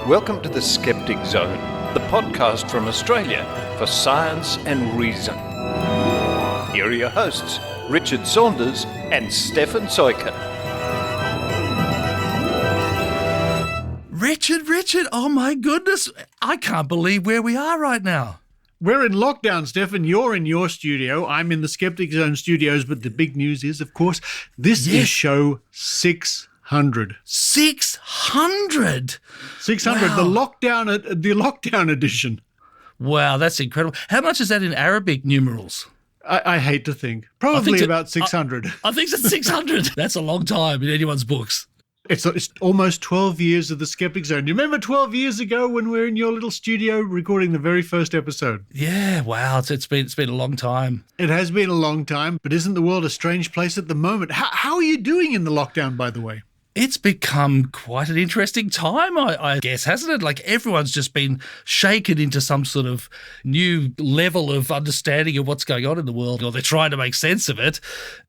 Welcome to the Skeptic Zone, the podcast from Australia for science and reason. Here are your hosts, Richard Saunders and Stefan Soiken. Richard, oh my goodness, I can't believe where we are right now. We're in lockdown, Stefan. You're in your studio. I'm in the Skeptic Zone studios, but the big news is, of course, this is show 600. 600? 600, wow. the lockdown edition. Wow, that's incredible. How much is that in Arabic numerals? I hate to think. Probably about 600. I think it's 600. That's a long time in anyone's books. It's almost 12 years of the Skeptic Zone. Do you remember 12 years ago when we were in your little studio recording the very first episode? Yeah, wow, it's been a long time. It has been a long time, but isn't the world a strange place at the moment? How are you doing in the lockdown, by the way? It's become quite an interesting time, I guess, hasn't it? Like everyone's just been shaken into some sort of new level of understanding of what's going on in the world, or they're trying to make sense of it.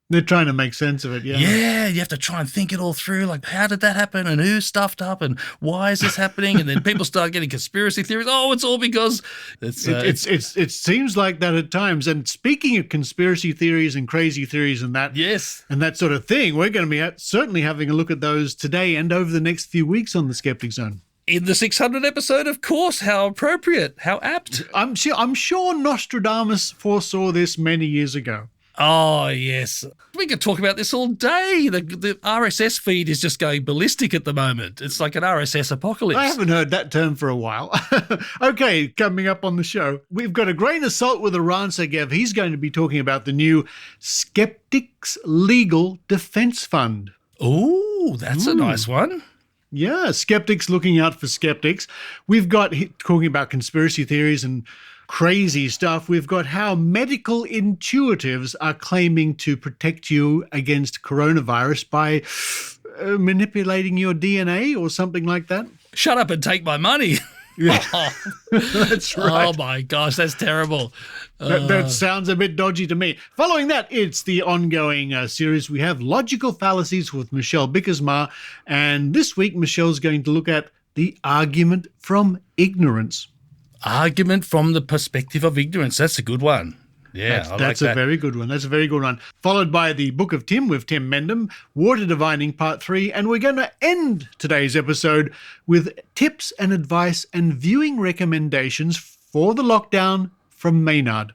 They're trying to make sense of it, yeah. Yeah, you have to try and think it all through, like how did that happen and who stuffed up and why is this happening? And then people start getting conspiracy theories. Oh, it's all because it seems like that at times. And speaking of conspiracy theories and crazy theories and that, yes, and that sort of thing, we're going to be certainly having a look at those today and over the next few weeks on the Skeptic Zone. In the 600 episode, of course. How appropriate, how apt. I'm sure Nostradamus foresaw this many years ago. Oh, yes. We could talk about this all day. The RSS feed is just going ballistic at the moment. It's like an RSS apocalypse. I haven't heard that term for a while. Okay, coming up on the show, we've got a grain of salt with Iran Segev. He's going to be talking about the new Skeptics Legal Defense Fund. Oh, that's a nice one. Yeah, skeptics looking out for skeptics. We've got talking about conspiracy theories and crazy stuff. We've got how medical intuitives are claiming to protect you against coronavirus by manipulating your DNA or something like that. Shut up and take my money. Yeah. That's right. Oh my gosh, that's terrible. That sounds a bit dodgy to me. Following that, it's the ongoing series. We have Logical Fallacies with Michelle Bickersma. And this week, Michelle's going to look at the argument from ignorance. Argument from the perspective of ignorance. That's a good one. Yeah, that's a very good one. That's a very good one. Followed by the Book of Tim with Tim Mendham, Water Divining Part 3, and we're going to end today's episode with tips and advice and viewing recommendations for the lockdown from Maynard.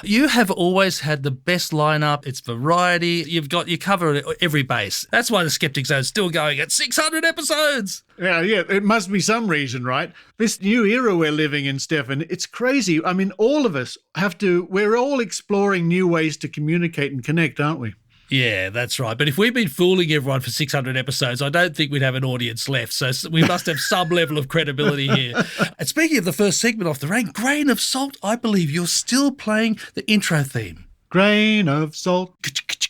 You have always had the best lineup. It's variety. You cover every base. That's why the Skeptic Zone's still going at 600 episodes. Yeah, it must be some reason, right? This new era we're living in, Stefan, it's crazy. I mean, all of us we're all exploring new ways to communicate and connect, aren't we? Yeah, that's right. But if we've been fooling everyone for 600 episodes, I don't think we'd have an audience left. So we must have some level of credibility here. And speaking of the first segment off the rank, Grain of Salt, I believe you're still playing the intro theme. Grain of salt.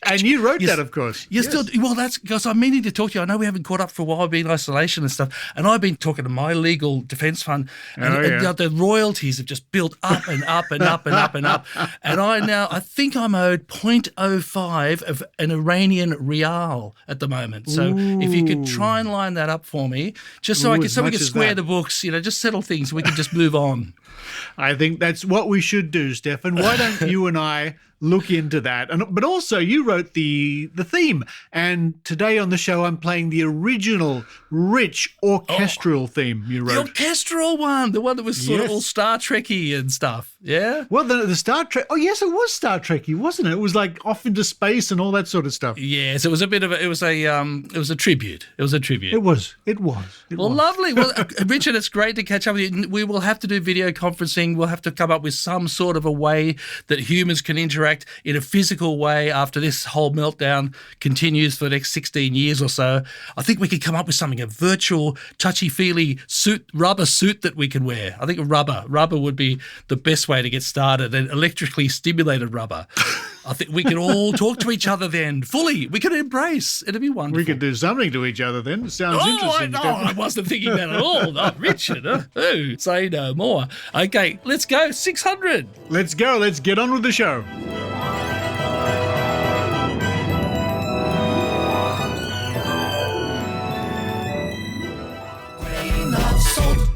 And you wrote that, of course. Still, well, that's because I'm meaning to talk to you. I know we haven't caught up for a while, been in isolation and stuff. And I've been talking to my legal defence fund. And, the royalties have just built up and up and up and up and up. And I think I'm owed 0.05 of an Iranian rial at the moment. So if you could try and line that up for me, just so we can square the books, just settle things so we can just move on. I think that's what we should do, Stefan. Why don't you and I look into that? But also, you wrote the theme, and today on the show, I'm playing the original, rich orchestral theme you wrote. The orchestral one, the one that was sort of all Star Trek-y and stuff. Yeah. Well, the Star Trek. Oh, yes, it was Star Trek-y, wasn't it? It was like off into space and all that sort of stuff. Yes, it was a bit of it was a tribute. It was a tribute. It was. Lovely. Well, Richard, it's great to catch up with you. We will have to do video conferencing. We'll have to come up with some sort of a way that humans can interact in a physical way after this whole meltdown continues for the next 16 years or so. I think we could come up with something, a virtual touchy-feely rubber suit that we can wear. I think rubber would be the best way to get started, and electrically stimulated rubber. I think we can all talk to each other then fully. We can embrace. It'd be wonderful. We could do something to each other then. It sounds interesting. I wasn't thinking that at all. Oh, Richard. Say no more. Okay, let's go. 600. Let's go. Let's get on with the show. Grain of salt.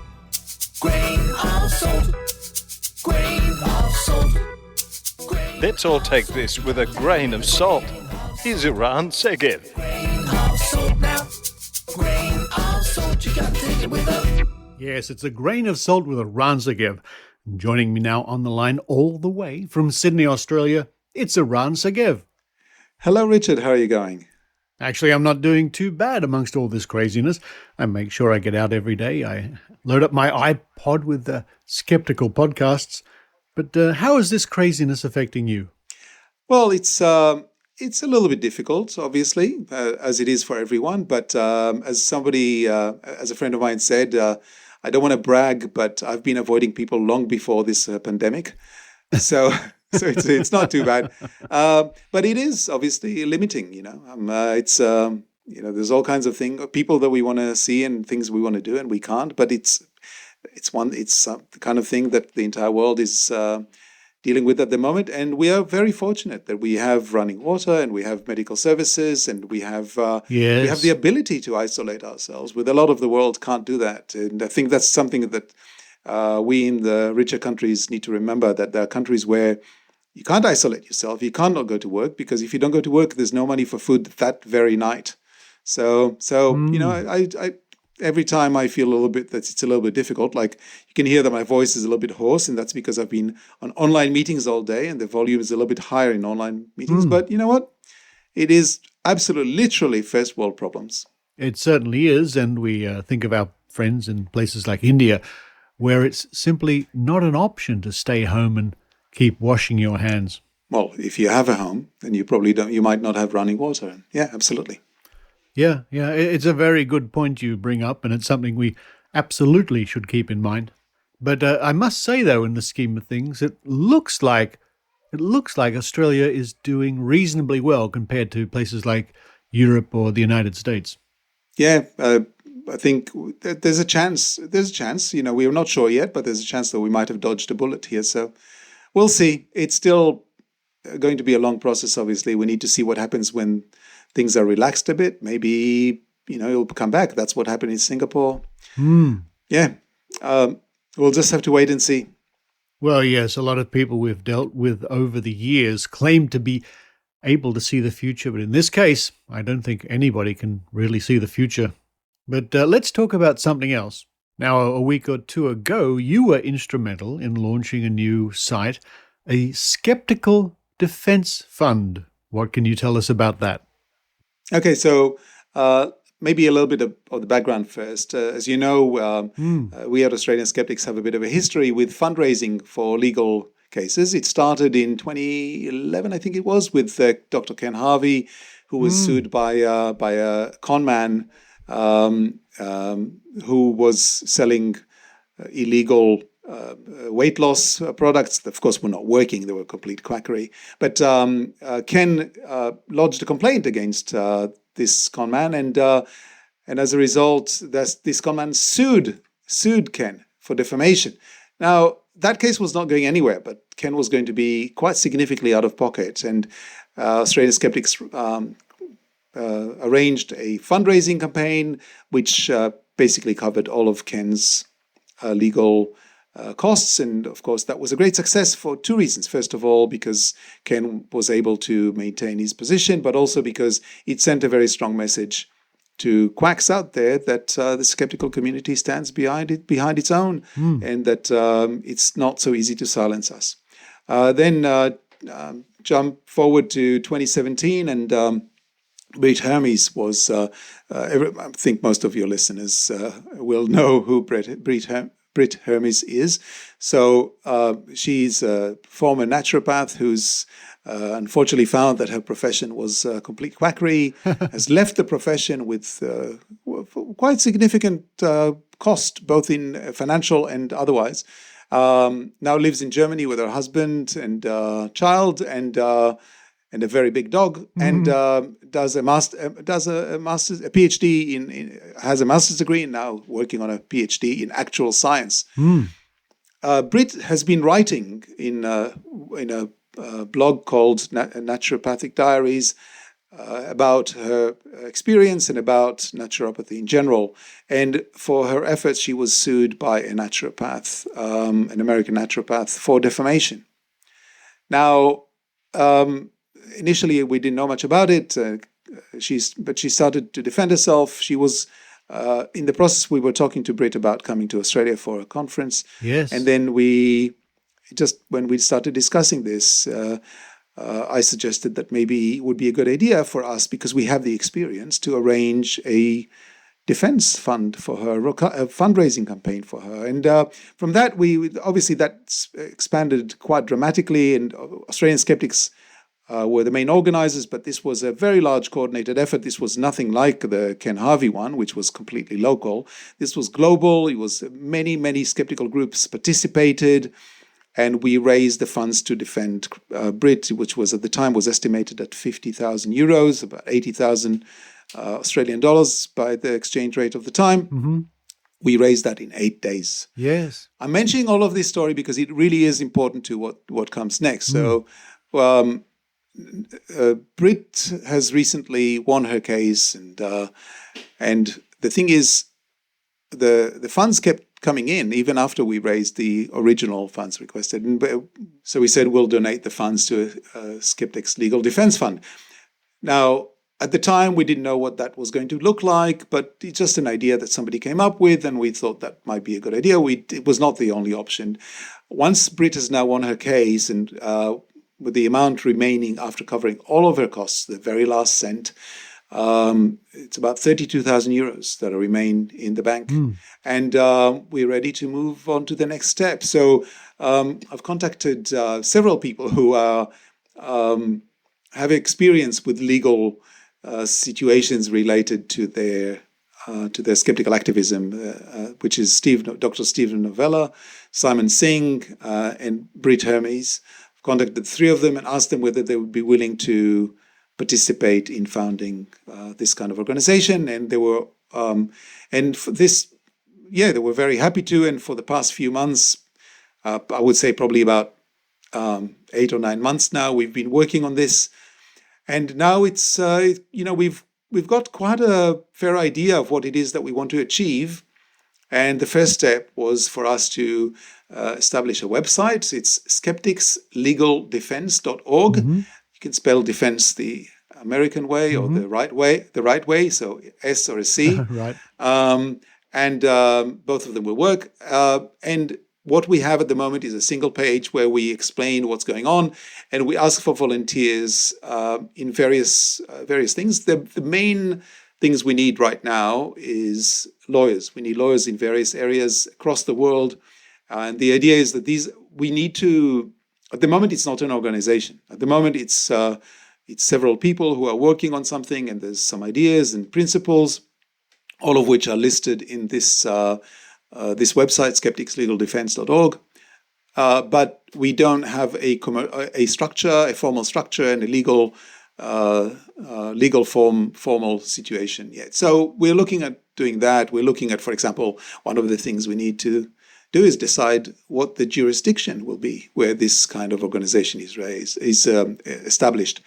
Let's all take this with a grain of salt. Here's Iran Segev. Yes, it's a grain of salt with a Ranzagev. Joining me now on the line all the way from Sydney, Australia, it's Iran Segev. Hello, Richard. How are you going? Actually, I'm not doing too bad amongst all this craziness. I make sure I get out every day. I load up my iPod with skeptical podcasts. But how is this craziness affecting you? Well, it's a little bit difficult, obviously, as it is for everyone. But as somebody, as a friend of mine said, I don't want to brag, but I've been avoiding people long before this pandemic. So it's not too bad. But it is obviously limiting, there's all kinds of things, people that we want to see and things we want to do and we can't. But it's the kind of thing that the entire world is dealing with at the moment. And we are very fortunate that we have running water and we have medical services and we have the ability to isolate ourselves. With a lot of the world can't do that. And I think that's something that we in the richer countries need to remember, that there are countries where you can't isolate yourself. You can't not go to work, because if you don't go to work, there's no money for food that very night. So I every time I feel a little bit that it's a little bit difficult, like you can hear that my voice is a little bit hoarse, and that's because I've been on online meetings all day and the volume is a little bit higher in online meetings. But you know what? It is absolutely, literally first world problems. It certainly is. And we think of our friends in places like India, where it's simply not an option to stay home and keep washing your hands. Well, if you have a home, then you might not have running water. Yeah, absolutely. Yeah, it's a very good point you bring up, and it's something we absolutely should keep in mind. But I must say, though, in the scheme of things, it looks like Australia is doing reasonably well compared to places like Europe or the United States. Yeah, I think there's a chance. We are not sure yet, but there's a chance that we might have dodged a bullet here. So we'll see. It's still going to be a long process, obviously. We need to see what happens when things are relaxed a bit. Maybe, it'll come back. That's what happened in Singapore. Yeah. We'll just have to wait and see. Well, yes, a lot of people we've dealt with over the years claim to be able to see the future. But in this case, I don't think anybody can really see the future. But let's talk about something else. Now, a week or two ago, you were instrumental in launching a new site, a skeptical defense fund. What can you tell us about that? Okay, so maybe a little bit of the background first. As you know, we at Australian Skeptics have a bit of a history with fundraising for legal cases. It started in 2011, I think it was, with Dr. Ken Harvey, who was sued by a con man who was selling illegal weight loss products that, of course, were not working. They were complete quackery. But Ken lodged a complaint against this con man, and as a result, this con man sued Ken for defamation. Now, that case was not going anywhere, but Ken was going to be quite significantly out of pocket, and Australian Skeptics arranged a fundraising campaign which basically covered all of Ken's legal costs. And of course, that was a great success for two reasons. First of all, because Ken was able to maintain his position, but also because it sent a very strong message to quacks out there that the skeptical community stands behind its own, and that it's not so easy to silence us. Then jump forward to 2017, and Brit Hermes was, I think most of your listeners will know who Brit Hermes is. So she's a former naturopath who's unfortunately found that her profession was complete quackery, has left the profession with quite significant cost, both in financial and otherwise. Now lives in Germany with her husband and child and a very big dog, and does a PhD has a master's degree, and now working on a PhD in actual science. Brit has been writing in a blog called Naturopathic Diaries about her experience and about naturopathy in general. And for her efforts, she was sued by a naturopath, an American naturopath, for defamation. Now, initially we didn't know much about it. But she started to defend herself. She was in the process. We were talking to Brit about coming to Australia for a conference. Yes. And then when we started discussing this, I suggested that maybe it would be a good idea for us, because we have the experience, to arrange a defense fund for her, a fundraising campaign for her. And from that, obviously that's expanded quite dramatically, and Australian Skeptics were the main organizers, but this was a very large coordinated effort. This was nothing like the Ken Harvey one, which was completely local. This was global. It was many skeptical groups participated, and we raised the funds to defend Brit, which was at the time was estimated at 50,000 euros, about 80,000 Australian dollars by the exchange rate of the time. Mm-hmm. We raised that in 8 days. Yes. I'm mentioning all of this story because it really is important to what comes next. So Brit has recently won her case, and the thing is, the funds kept coming in even after we raised the original funds requested. And so we said we'll donate the funds to a Skeptics Legal Defense Fund. Now, at the time, we didn't know what that was going to look like, but it's just an idea that somebody came up with, and we thought that might be a good idea. It was not the only option. Once Brit has now won her case, and with the amount remaining after covering all of her costs, the very last cent, it's about 32,000 euros that remain in the bank. And we're ready to move on to the next step. So I've contacted several people who have experience with legal situations related to their skeptical activism, which is Dr. Stephen Novella, Simon Singh, and Brit Hermes. I've contacted the three of them and asked them whether they would be willing to participate in founding this kind of organization, and they were, and for this, they were very happy to. And for the past few months, I would say probably about 8 or 9 months now, we've been working on this, and now it's we've got quite a fair idea of what it is that we want to achieve. And the first step was for us to establish a website. It's skepticslegaldefense.org. Mm-hmm. You can spell defense the American way or the right way, so S or a C. Right. And both of them will work. And what we have at the moment is a single page where we explain what's going on, and we ask for volunteers in various things. The main things we need right now is lawyers. We need lawyers in various areas across the world. And the idea is that we need to. At the moment, it's not an organization. At the moment, it's several people who are working on something, and there's some ideas and principles, all of which are listed in this this website, skepticslegaldefense.org. But we don't have a formal structure, and a legal formal situation yet. So we're looking at doing that. We're looking at, for example, one of the things we need to do is decide what the jurisdiction will be where this kind of organization is established.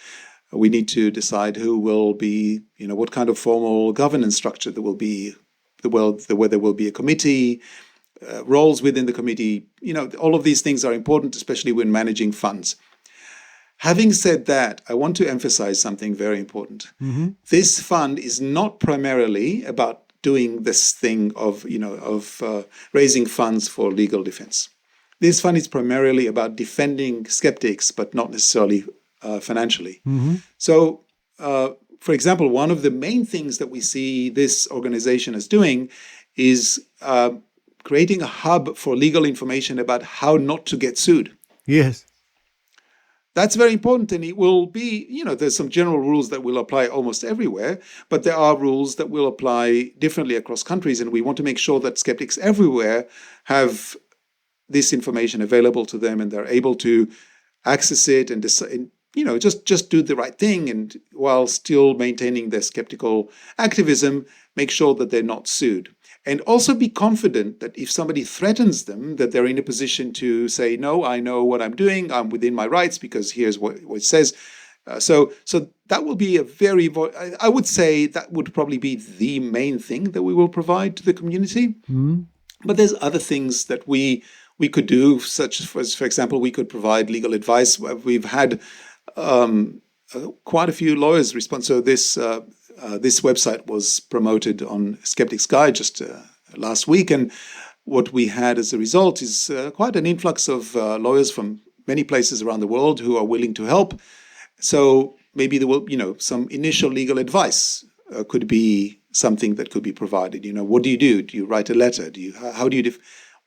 We need to decide who will be, what kind of formal governance structure there will be, whether there will be a committee, roles within the committee. All of these things are important, especially when managing funds. Having said that, I want to emphasize something very important. Mm-hmm. This fund is not primarily about doing this thing of raising funds for legal defense. This fund is primarily about defending skeptics, but not necessarily financially. Mm-hmm. So, for example, one of the main things that we see this organization as doing is creating a hub for legal information about how not to get sued. Yes. That's very important, and it will be, there's some general rules that will apply almost everywhere, but there are rules that will apply differently across countries, and we want to make sure that skeptics everywhere have this information available to them, and they're able to access it and decide, just do the right thing, and while still maintaining their skeptical activism, make sure that they're not sued. And also be confident that if somebody threatens them, that they're in a position to say, no, I know what I'm doing. I'm within my rights because here's what it says. So that will be I would say that would probably be the main thing that we will provide to the community. Mm-hmm. But there's other things that we could do, such as, for example, we could provide legal advice. We've had quite a few lawyers respond. So this website was promoted on Skeptics Guide just last week, and what we had as a result is quite an influx of lawyers from many places around the world who are willing to help. So maybe there will, some initial legal advice could be something that could be provided. What do you do? Do you write a letter? How do you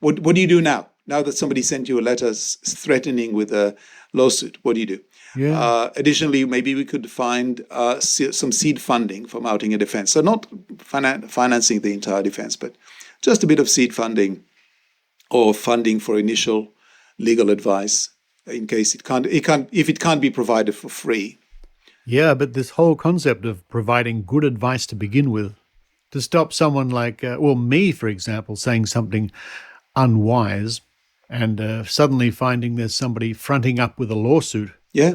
what do you do now? Now that somebody sent you a letter threatening with a lawsuit, what do you do? Yeah. Additionally, maybe we could find some seed funding for mounting a defense. So not financing the entire defense, but just a bit of seed funding or funding for initial legal advice in case if it can't be provided for free. Yeah, but this whole concept of providing good advice to begin with, to stop someone like, me, for example, saying something unwise and suddenly finding there's somebody fronting up with a lawsuit. Yeah.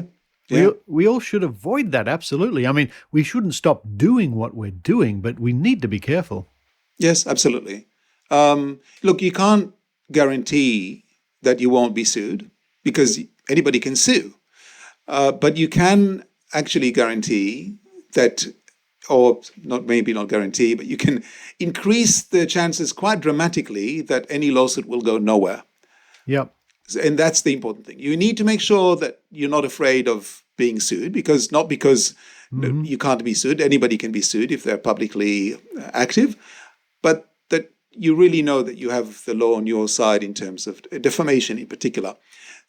We all should avoid that, absolutely. I mean, we shouldn't stop doing what we're doing, but we need to be careful. Yes, absolutely. Look, you can't guarantee that you won't be sued because anybody can sue. But you can actually guarantee that, or not guarantee, but you can increase the chances quite dramatically that any lawsuit will go nowhere. Yep. And that's the important thing. You need to make sure that you're not afraid of being sued, because you can't be sued. Anybody can be sued if they're publicly active, but that you really know that you have the law on your side in terms of defamation in particular.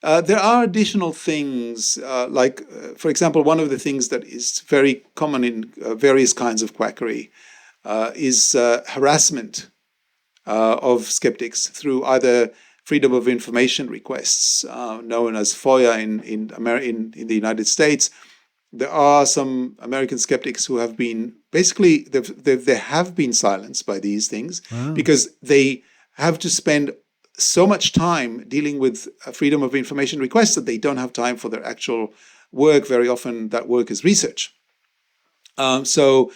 There are additional things, for example, one of the things that is very common in various kinds of quackery is harassment of skeptics through either Freedom of Information requests, known as FOIA in the United States. There are some American skeptics who have been they have been silenced by these things because they have to spend so much time dealing with Freedom of Information requests that they don't have time for their actual work. Very often that work is research. So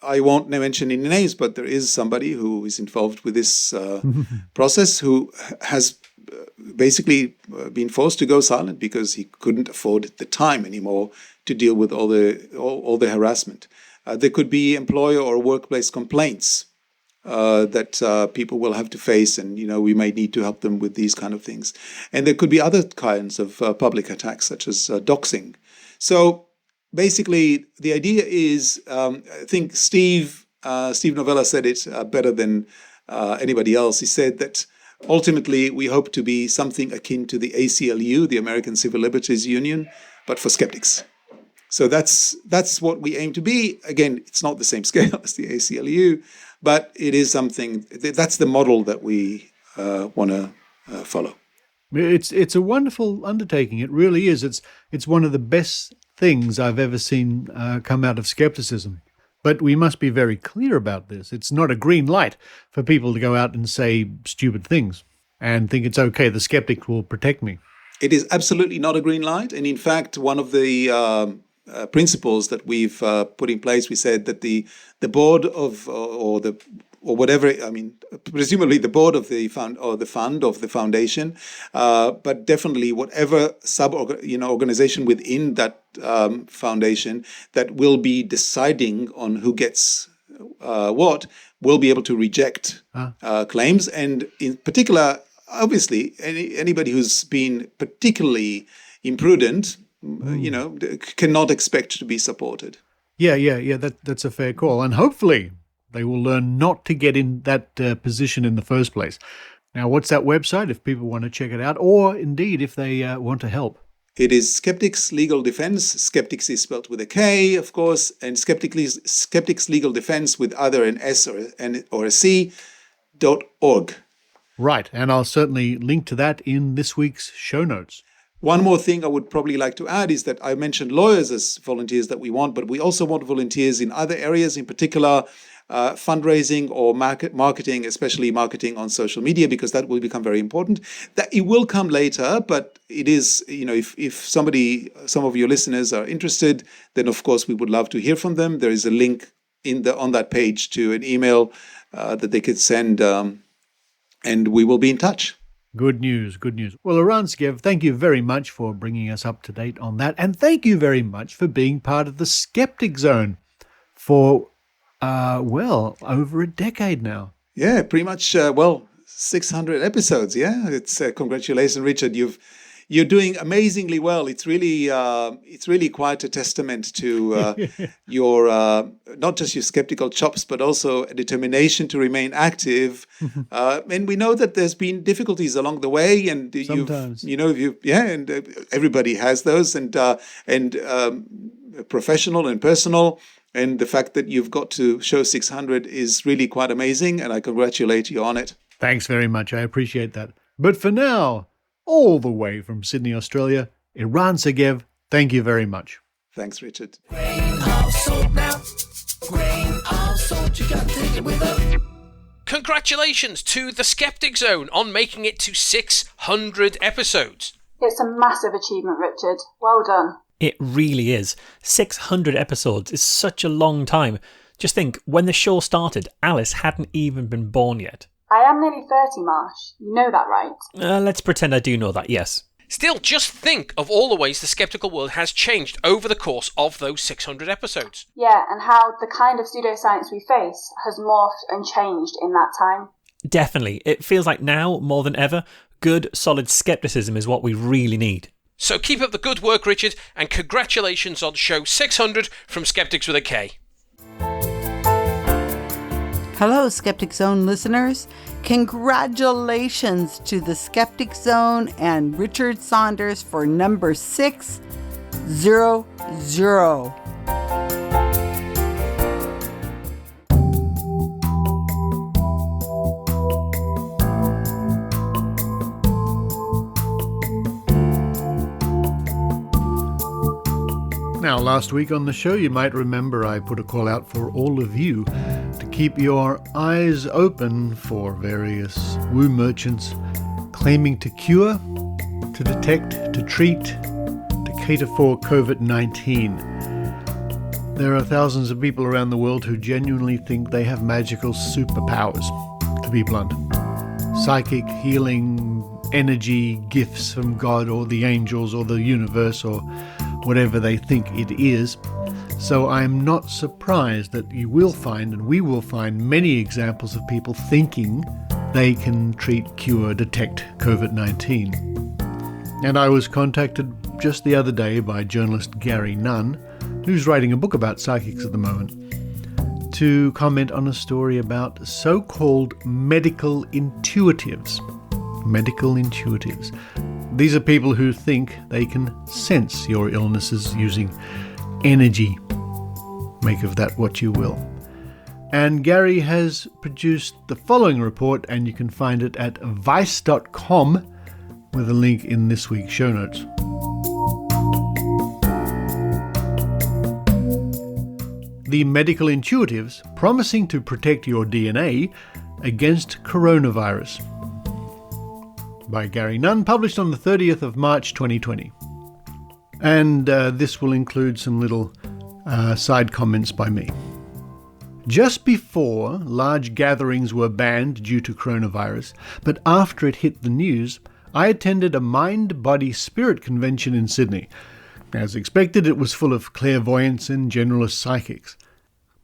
I won't mention any names, but there is somebody who is involved with this process who has basically been forced to go silent because he couldn't afford the time anymore to deal with all the harassment. There could be employer or workplace complaints that people will have to face, and we may need to help them with these kind of things. And there could be other kinds of public attacks, such as doxing. So basically, the idea is, I think Steve Novella said it better than anybody else. He said that ultimately we hope to be something akin to the ACLU, the American Civil Liberties Union, but for skeptics. So that's what we aim to be. Again, it's not the same scale as the ACLU, but it is something. That's the model that we want to follow. It's a wonderful undertaking. It really is. It's one of the best things I've ever seen come out of skepticism. But we must be very clear about this. It's not a green light for people to go out and say stupid things and think it's okay. The skeptic will protect me. It is absolutely not a green light. And in fact, one of the principles that we've put in place, we said that the board of presumably the board of the fund or the fund of the foundation, but definitely whatever organization within that foundation that will be deciding on who gets what will be able to reject claims, and in particular, obviously, anybody who's been particularly imprudent, cannot expect to be supported. Yeah. That's a fair call, and hopefully they will learn not to get in that position in the first place. Now, what's that website if people want to check it out, or indeed if they want to help? It is Skeptics Legal Defense. Skeptics is spelled with a K, of course, and Skeptics Legal Defense with either an S or a C.org. Right, and I'll certainly link to that in this week's show notes. One more thing I would probably like to add is that I mentioned lawyers as volunteers that we want, but we also want volunteers in other areas, in particular fundraising or marketing, especially marketing on social media, because that will become very important. That it will come later, but it is, if some of your listeners are interested, then of course we would love to hear from them. There is a link on that page to an email that they could send, and we will be in touch. Good news, good news. Well, Skev, thank you very much for bringing us up to date on that. And thank you very much for being part of the Skeptic Zone for, over a decade now. Yeah, pretty much, 600 episodes. Yeah, it's congratulations, Richard. You're doing amazingly well. It's really quite a testament to your not just your skeptical chops, but also a determination to remain active. And we know that there's been difficulties along the way, and Sometimes. Everybody has those, and professional and personal. And the fact that you've got to show 600 is really quite amazing, and I congratulate you on it. Thanks very much. I appreciate that. But for now, all the way from Sydney, Australia, Iran Segev, thank you very much. Thanks, Richard. Grain of salt now. Grain of salt, you gotta take it with a... Congratulations to the Skeptic Zone on making it to 600 episodes. It's a massive achievement, Richard. Well done. It really is. 600 episodes is such a long time. Just think, when the show started, Alice hadn't even been born yet. I am nearly 30, Marsh. You know that, right? Let's pretend I do know that, yes. Still, just think of all the ways the skeptical world has changed over the course of those 600 episodes. Yeah, and how the kind of pseudoscience we face has morphed and changed in that time. Definitely. It feels like now, more than ever, good, solid skepticism is what we really need. So keep up the good work, Richard, and congratulations on show 600 from Skeptics with a K. Hello, Skeptic Zone listeners. Congratulations to the Skeptic Zone and Richard Saunders for number 600. Now, last week on the show, you might remember I put a call out for all of you to keep your eyes open for various woo merchants claiming to cure, to detect, to treat, to cater for COVID-19. There are thousands of people around the world who genuinely think they have magical superpowers, to be blunt. Psychic, healing, energy, gifts from God or the angels or the universe or whatever they think it is. So I'm not surprised that you will find, and we will find, many examples of people thinking they can treat, cure, detect COVID-19. And I was contacted just the other day by journalist Gary Nunn, who's writing a book about psychics at the moment, to comment on a story about so-called medical intuitives. Medical intuitives. These are people who think they can sense your illnesses using energy. Make of that what you will. And Gary has produced the following report, and you can find it at vice.com with a link in this week's show notes. The medical intuitives promising to protect your DNA against coronavirus. By Gary Nunn, published on the 30th of March 2020. And this will include some little side comments by me. Just before large gatherings were banned due to coronavirus, but after it hit the news, I attended a mind-body-spirit convention in Sydney. As expected, it was full of clairvoyants and generalist psychics.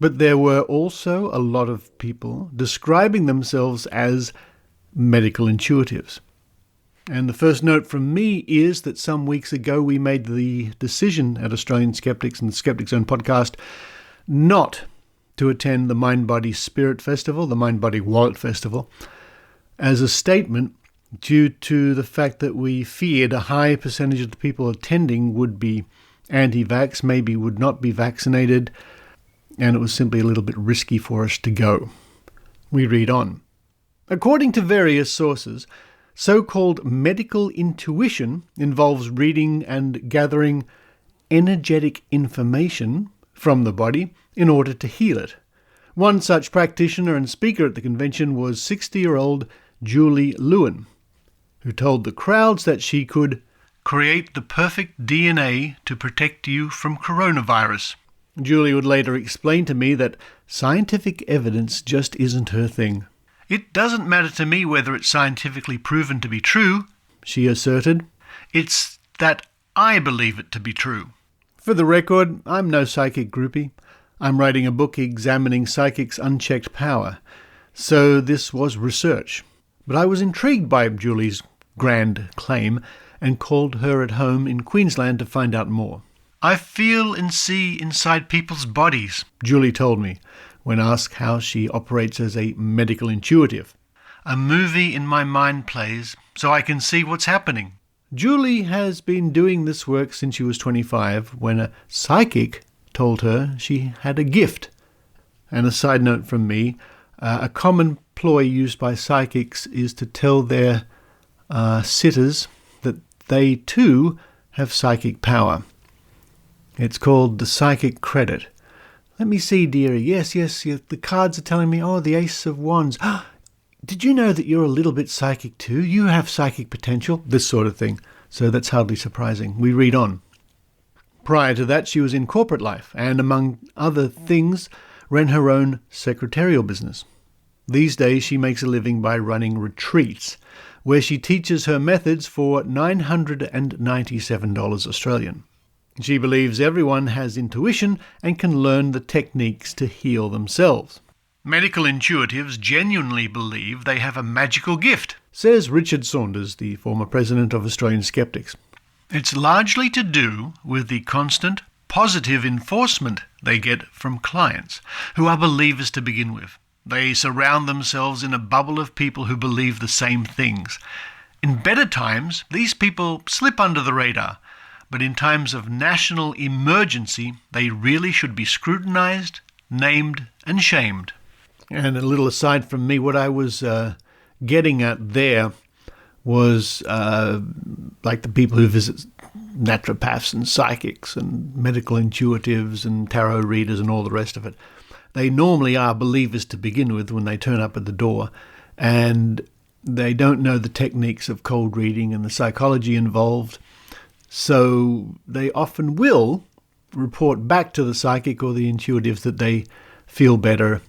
But there were also a lot of people describing themselves as medical intuitives. And the first note from me is that some weeks ago we made the decision at Australian Skeptics and the Skeptic Zone podcast not to attend the Mind Body Spirit Festival, the Mind Body Wallet Festival, as a statement due to the fact that we feared a high percentage of the people attending would be anti-vax, maybe would not be vaccinated, and it was simply a little bit risky for us to go. We read on. According to various sources, so-called medical intuition involves reading and gathering energetic information from the body in order to heal it. One such practitioner and speaker at the convention was 60-year-old Julie Lewin, who told the crowds that she could create the perfect DNA to protect you from coronavirus. Julie would later explain to me that scientific evidence just isn't her thing. It doesn't matter to me whether it's scientifically proven to be true, she asserted. It's that I believe it to be true. For the record, I'm no psychic groupie. I'm writing a book examining psychics' unchecked power. So this was research. But I was intrigued by Julie's grand claim and called her at home in Queensland to find out more. I feel and see inside people's bodies, Julie told me, when asked how she operates as a medical intuitive. A movie in my mind plays, so I can see what's happening. Julie has been doing this work since she was 25, when a psychic told her she had a gift. And a side note from me, a common ploy used by psychics is to tell their sitters that they too have psychic power. It's called the psychic credit. Let me see, dearie. Yes, the cards are telling me, the Ace of Wands. Did you know that you're a little bit psychic too? You have psychic potential. This sort of thing. So that's hardly surprising. We read on. Prior to that, she was in corporate life and, among other things, ran her own secretarial business. These days, she makes a living by running retreats, where she teaches her methods for $997 Australian. She believes everyone has intuition and can learn the techniques to heal themselves. Medical intuitives genuinely believe they have a magical gift, says Richard Saunders, the former president of Australian Skeptics. It's largely to do with the constant positive enforcement they get from clients, who are believers to begin with. They surround themselves in a bubble of people who believe the same things. In better times, these people slip under the radar, but in times of national emergency, they really should be scrutinized, named, and shamed. And a little aside from me, what I was getting at there was like the people who visit naturopaths and psychics and medical intuitives and tarot readers and all the rest of it. They normally are believers to begin with when they turn up at the door, and they don't know the techniques of cold reading and the psychology involved. So they often will report back to the psychic or the intuitive that they feel better.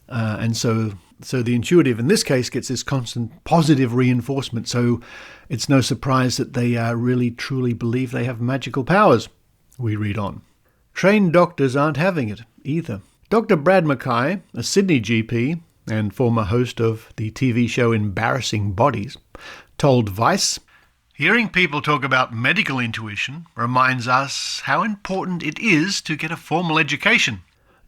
And so the intuitive in this case gets this constant positive reinforcement. So it's no surprise that they really truly believe they have magical powers. We read on. Trained doctors aren't having it either. Dr. Brad Mackay, a Sydney GP and former host of the TV show Embarrassing Bodies, told Vice, "Hearing people talk about medical intuition reminds us how important it is to get a formal education.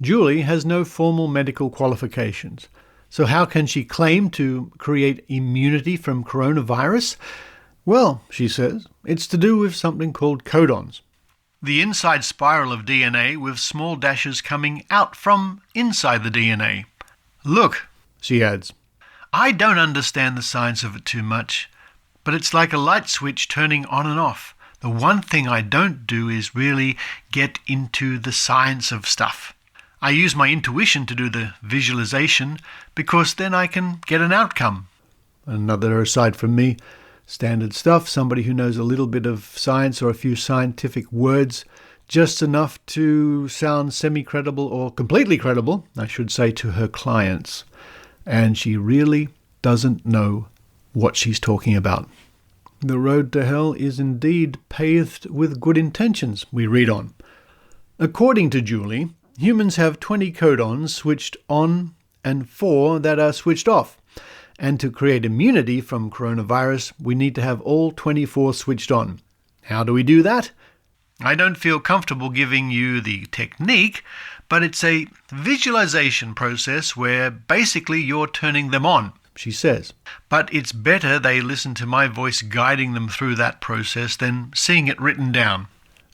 Julie has no formal medical qualifications, so how can she claim to create immunity from coronavirus? Well, she says, it's to do with something called codons. The inside spiral of DNA with small dashes coming out from inside the DNA. Look," she adds, "I don't understand the science of it too much, but it's like a light switch turning on and off. The one thing I don't do is really get into the science of stuff. I use my intuition to do the visualization because then I can get an outcome." Another aside from me, standard stuff, somebody who knows a little bit of science or a few scientific words, just enough to sound semi-credible or completely credible, I should say, to her clients. And she really doesn't know what she's talking about. The road to hell is indeed paved with good intentions, we read on. According to Julie, humans have 20 codons switched on and 4 that are switched off. And to create immunity from coronavirus, we need to have all 24 switched on. How do we do that? I don't feel comfortable giving you the technique, but it's a visualization process where basically you're turning them on, she says. But it's better they listen to my voice guiding them through that process than seeing it written down.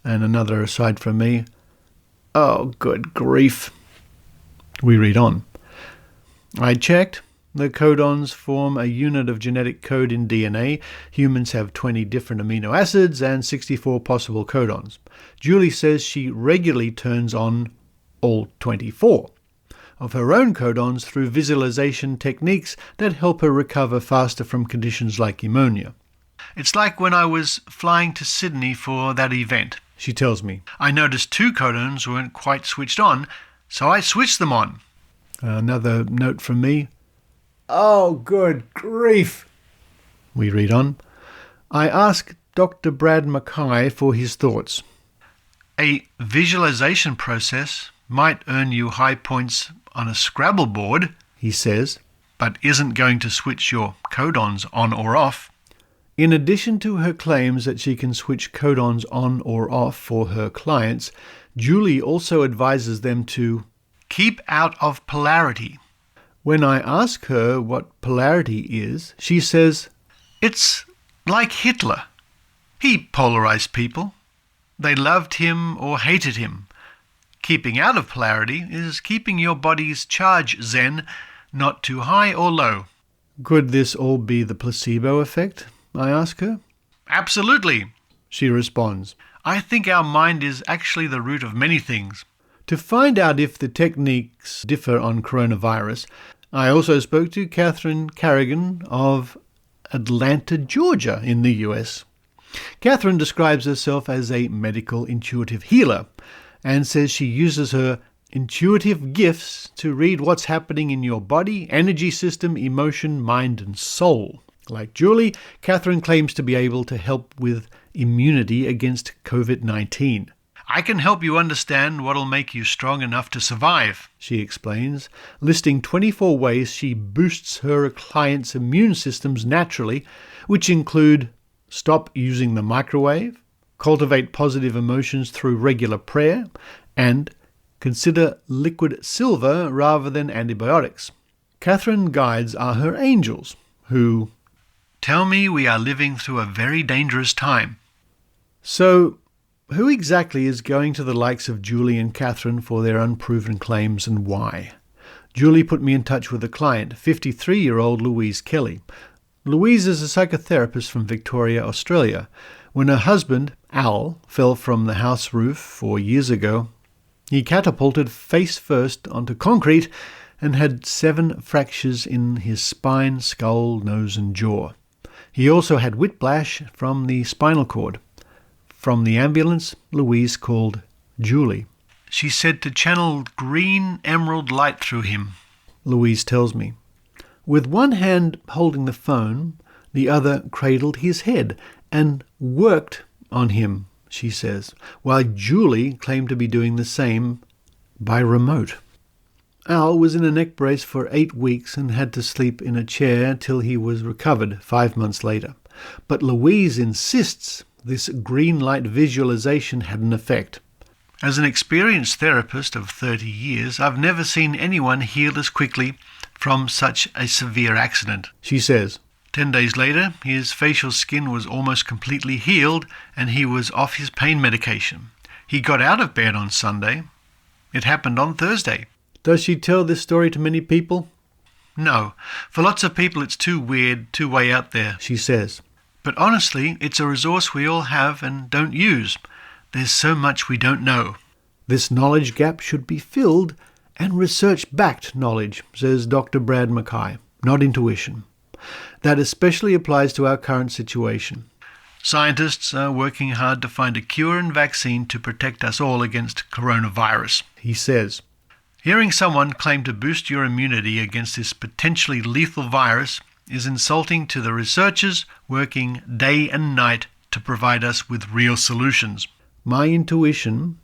And another aside from me, oh, good grief. We read on. I checked. The codons form a unit of genetic code in DNA. Humans have 20 different amino acids and 64 possible codons. Julie says she regularly turns on all 24 of her own codons through visualization techniques that help her recover faster from conditions like pneumonia. It's like when I was flying to Sydney for that event, she tells me. I noticed 2 codons weren't quite switched on, so I switched them on. Another note from me. Oh, good grief. We read on. I ask Dr. Brad Mackay for his thoughts. A visualization process might earn you high points on a Scrabble board, he says, but isn't going to switch your codons on or off. In addition to her claims that she can switch codons on or off for her clients, Julie also advises them to keep out of polarity. When I ask her what polarity is, she says, it's like Hitler. He polarized people. They loved him or hated him. Keeping out of polarity is keeping your body's charge zen not too high or low. Could this all be the placebo effect? I ask her. Absolutely, she responds. I think our mind is actually the root of many things. To find out if the techniques differ on coronavirus, I also spoke to Kerrigan of Atlanta, Georgia in the US. Catherine describes herself as a medical intuitive healer and says she uses her intuitive gifts to read what's happening in your body, energy system, emotion, mind and soul. Like Julie, Catherine claims to be able to help with immunity against COVID-19. I can help you understand what'll make you strong enough to survive, she explains, listing 24 ways she boosts her clients' immune systems naturally, which include stop using the microwave, cultivate positive emotions through regular prayer, and consider liquid silver rather than antibiotics. Catherine guides are her angels, who tell me we are living through a very dangerous time. So, who exactly is going to the likes of Julie and Catherine for their unproven claims and why? Julie put me in touch with a client, 53-year-old Louise Kelly. Louise is a psychotherapist from Victoria, Australia. When her husband, Al, fell from the house roof 4 years ago, he catapulted face first onto concrete and had 7 fractures in his spine, skull, nose and jaw. He also had whiplash from the spinal cord. From the ambulance, Louise called Julie. She said to channel green emerald light through him, Louise tells me. With one hand holding the phone, the other cradled his head and worked on him, she says, while Julie claimed to be doing the same by remote. Al was in a neck brace for 8 weeks and had to sleep in a chair till he was recovered 5 months later. But Louise insists this green light visualization had an effect. As an experienced therapist of 30 years, I've never seen anyone heal as quickly from such a severe accident, she says. 10 days later, his facial skin was almost completely healed and he was off his pain medication. He got out of bed on Sunday. It happened on Thursday. Does she tell this story to many people? No. For lots of people it's too weird, too way out there, she says. But honestly, it's a resource we all have and don't use. There's so much we don't know. This knowledge gap should be filled, and research-backed knowledge, says Dr. Brad Mackay, not intuition. That especially applies to our current situation. Scientists are working hard to find a cure and vaccine to protect us all against coronavirus, he says. Hearing someone claim to boost your immunity against this potentially lethal virus is insulting to the researchers working day and night to provide us with real solutions. My intuition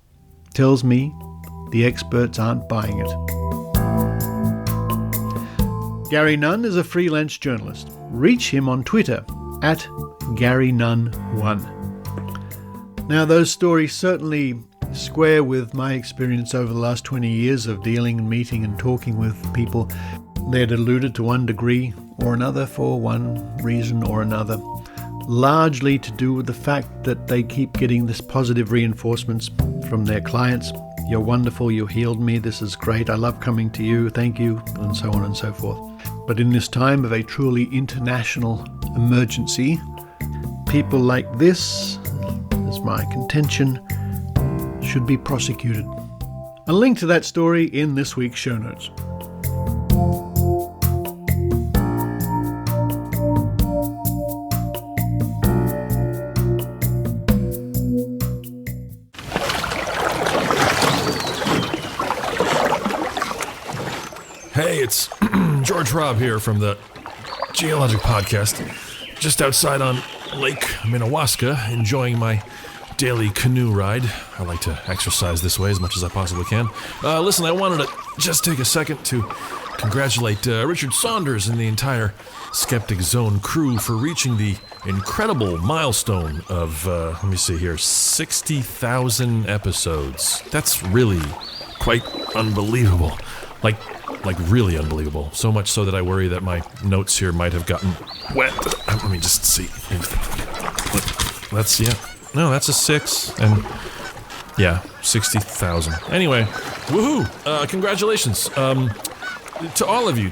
tells me the experts aren't buying it. Gary Nunn is a freelance journalist. Reach him on Twitter at GaryNunn1. Now, those stories certainly square with my experience over the last 20 years of dealing and meeting and talking with people. They're deluded to one degree or another for one reason or another, largely to do with the fact that they keep getting this positive reinforcements from their clients. You're wonderful, you healed me, this is great, I love coming to you, thank you, and so on and so forth. But in this time of a truly international emergency, people like this, as my contention, should be prosecuted. A link to that story in this week's show notes. Hey, it's George Robb here from the geologic podcast just outside on Lake Minnewaska, enjoying my daily canoe ride. I like to exercise this way as much as I possibly can. Listen, I wanted to just take a second to congratulate Richard Saunders and the entire Skeptic Zone crew for reaching the incredible milestone of, 60,000 episodes. That's really quite unbelievable. Like really unbelievable. So much so that I worry that my notes here might have gotten wet. Let me just see. That's a 6, and 60,000. Anyway, woohoo! Congratulations. To all of you,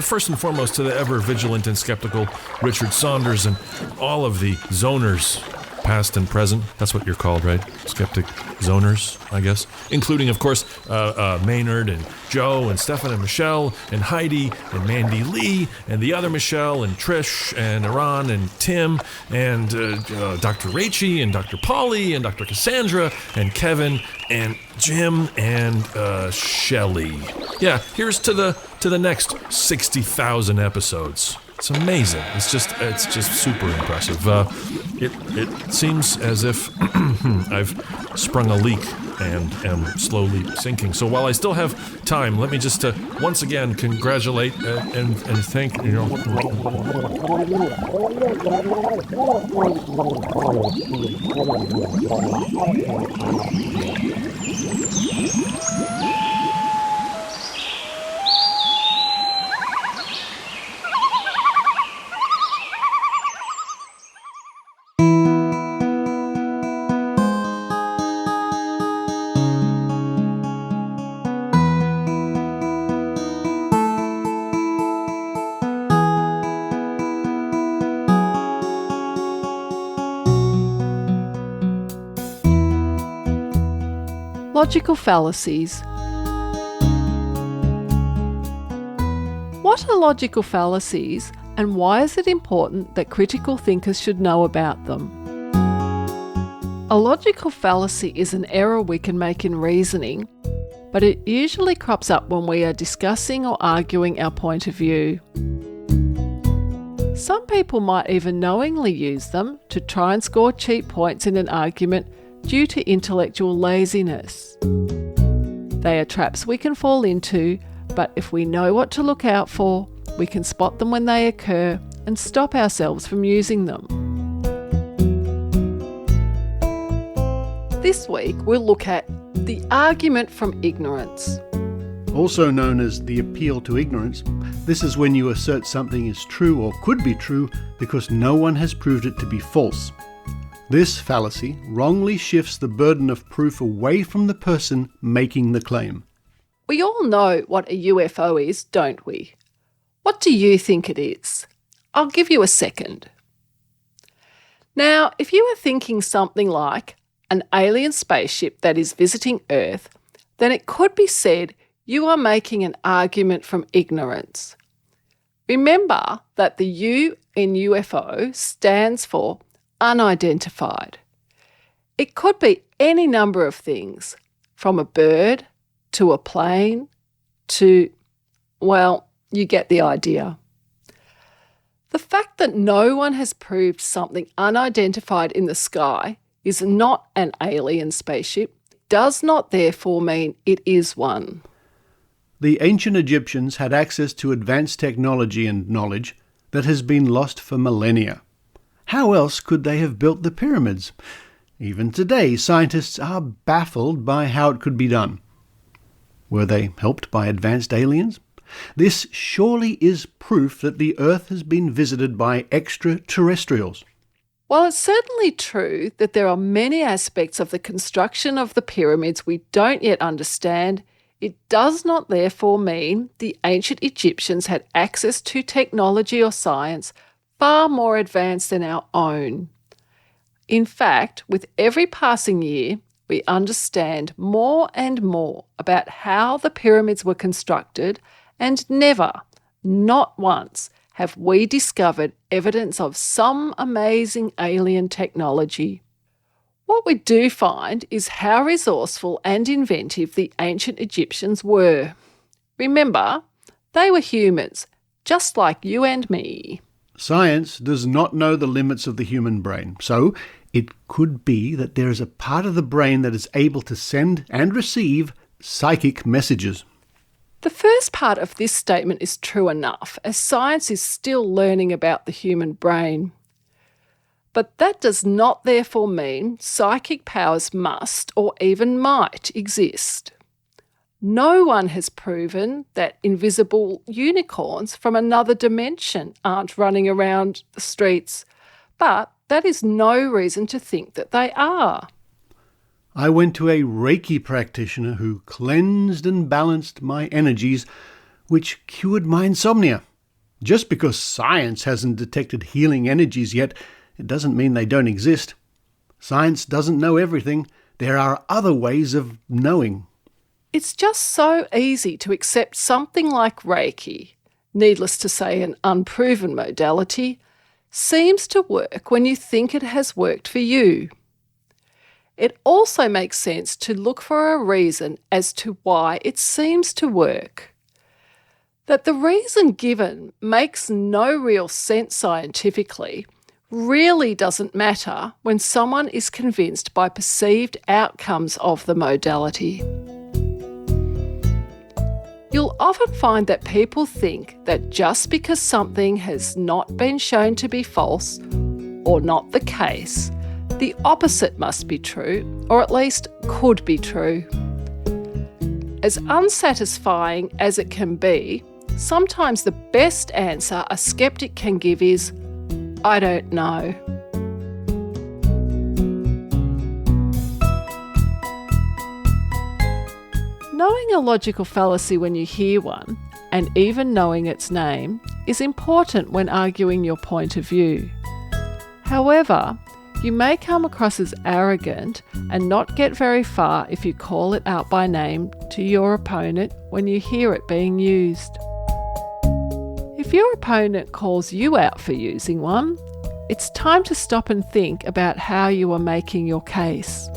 first and foremost, to the ever vigilant and skeptical Richard Saunders and all of the zoners, past and present. That's what you're called, right? Skeptic zoners, I guess. Including, of course, Maynard and Joe and Stefan and Michelle and Heidi and Mandy Lee and the other Michelle and Trish and Iran and Tim and Dr. Rachie and Dr. Polly and Dr. Cassandra and Kevin and Jim and Shelley. Yeah, here's to the next 60,000 episodes. It's amazing. It's just super impressive. It seems as if I've sprung a leak and am slowly sinking. So while I still have time, let me just once again congratulate and thank Logical fallacies. What are logical fallacies, and why is it important that critical thinkers should know about them? A logical fallacy is an error we can make in reasoning, but it usually crops up when we are discussing or arguing our point of view. Some people might even knowingly use them to try and score cheap points in an argument due to intellectual laziness. They are traps we can fall into, but if we know what to look out for, we can spot them when they occur and stop ourselves from using them. This week we'll look at the argument from ignorance. Also known as the appeal to ignorance, this is when you assert something is true or could be true because no one has proved it to be false. This fallacy wrongly shifts the burden of proof away from the person making the claim. We all know what a UFO is, don't we? What do you think it is? I'll give you a second. Now, if you are thinking something like an alien spaceship that is visiting Earth, then it could be said you are making an argument from ignorance. Remember that the U in UFO stands for unidentified. It could be any number of things, from a bird to a plane to, well, you get the idea. The fact that no one has proved something unidentified in the sky is not an alien spaceship does not therefore mean it is one. The ancient Egyptians had access to advanced technology and knowledge that has been lost for millennia. How else could they have built the pyramids? Even today, scientists are baffled by how it could be done. Were they helped by advanced aliens? This surely is proof that the Earth has been visited by extraterrestrials. While it's certainly true that there are many aspects of the construction of the pyramids we don't yet understand, it does not therefore mean the ancient Egyptians had access to technology or science far more advanced than our own. In fact, with every passing year, we understand more and more about how the pyramids were constructed, and never, not once, have we discovered evidence of some amazing alien technology. What we do find is how resourceful and inventive the ancient Egyptians were. Remember, they were humans, just like you and me. Science does not know the limits of the human brain, so it could be that there is a part of the brain that is able to send and receive psychic messages. The first part of this statement is true enough, as science is still learning about the human brain. But that does not therefore mean psychic powers must or even might exist. No one has proven that invisible unicorns from another dimension aren't running around the streets, but that is no reason to think that they are. I went to a Reiki practitioner who cleansed and balanced my energies, which cured my insomnia. Just because science hasn't detected healing energies yet, it doesn't mean they don't exist. Science doesn't know everything. There are other ways of knowing. It's just so easy to accept something like Reiki, needless to say an unproven modality, seems to work when you think it has worked for you. It also makes sense to look for a reason as to why it seems to work. That the reason given makes no real sense scientifically really doesn't matter when someone is convinced by perceived outcomes of the modality. You'll often find that people think that just because something has not been shown to be false or not the case, the opposite must be true, or at least could be true. As unsatisfying as it can be, sometimes the best answer a skeptic can give is, I don't know. Knowing a logical fallacy when you hear one, and even knowing its name, is important when arguing your point of view. However, you may come across as arrogant and not get very far if you call it out by name to your opponent when you hear it being used. If your opponent calls you out for using one, it's time to stop and think about how you are making your case.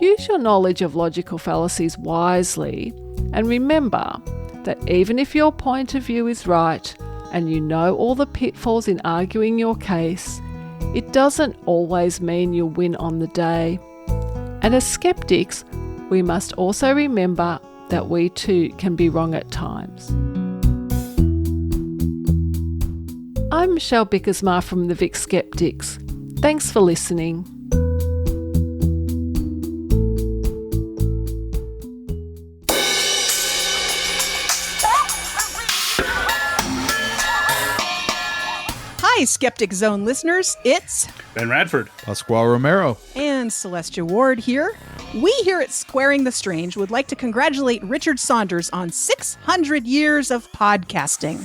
Use your knowledge of logical fallacies wisely, and remember that even if your point of view is right and you know all the pitfalls in arguing your case, it doesn't always mean you'll win on the day. And as skeptics, we must also remember that we too can be wrong at times. I'm Michelle Bickersma from the Vic Skeptics. Thanks for listening. Hi, Skeptic Zone listeners. It's Ben Radford, Pasquale Romero, and Celestia Ward here. We here at Squaring the Strange would like to congratulate Richard Saunders on 600 years of podcasting.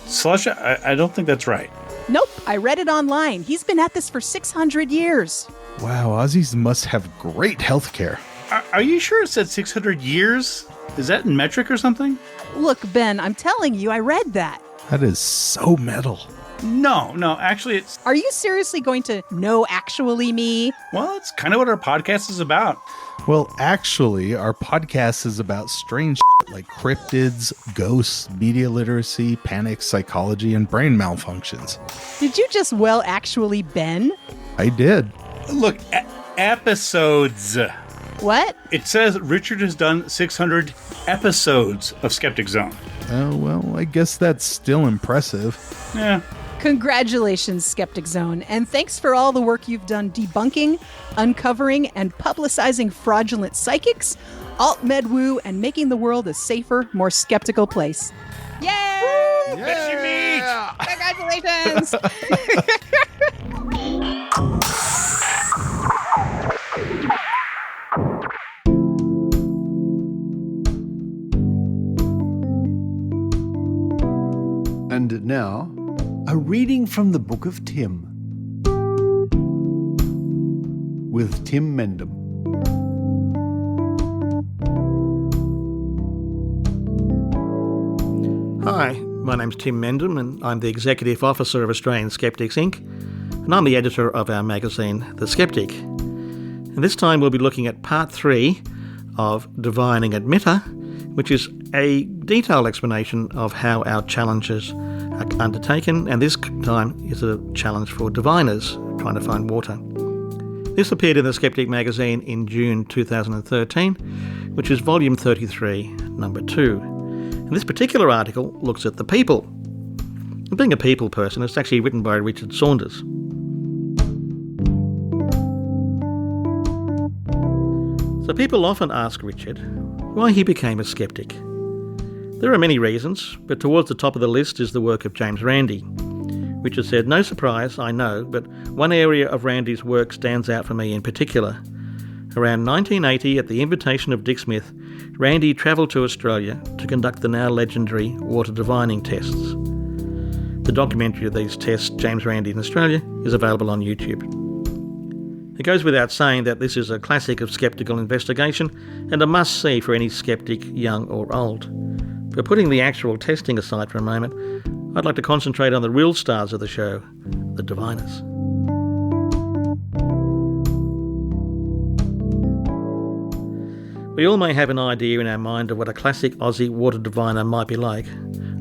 Celestia, I don't think that's right. Nope, I read it online. He's been at this for 600 years. Wow, Aussies must have great health care. Are you sure it said 600 years? Is that in metric or something? Look, Ben, I'm telling you, I read that. That is so metal. No, actually it's... Are you seriously going to know actually me? Well, it's kind of what our podcast is about. Well, actually, our podcast is about strange shit like cryptids, ghosts, media literacy, panic, psychology, and brain malfunctions. Did you just actually, Ben? I did. Look, episodes. What? It says Richard has done 600 episodes of Skeptic Zone. Oh, well, I guess that's still impressive. Yeah. Congratulations, Skeptic Zone, and thanks for all the work you've done debunking, uncovering, and publicizing fraudulent psychics, alt-med-woo, and making the world a safer, more skeptical place. Yay! Yeah! Congratulations! And now, a reading from the Book of Tim with Tim Mendham. Hi, my name's Tim Mendham and I'm the Executive Officer of Australian Skeptics Inc. and I'm the editor of our magazine, The Skeptic. And this time we'll be looking at part 3 of Divining Admitter, which is a detailed explanation of how our challenges are undertaken, and this time is a challenge for diviners trying to find water. This appeared in the Skeptic magazine in June 2013, which is volume 33, number 2. And this particular article looks at the people. And being a people person, it's actually written by Richard Saunders. So people often ask Richard why he became a skeptic. There are many reasons, but towards the top of the list is the work of James Randi. Richard said, "No surprise, I know, but one area of Randi's work stands out for me in particular. Around 1980, at the invitation of Dick Smith, Randi travelled to Australia to conduct the now legendary water divining tests. The documentary of these tests, James Randi in Australia, is available on YouTube. It goes without saying that this is a classic of skeptical investigation and a must-see for any skeptic, young or old. But putting the actual testing aside for a moment, I'd like to concentrate on the real stars of the show, the diviners. We all may have an idea in our mind of what a classic Aussie water diviner might be like.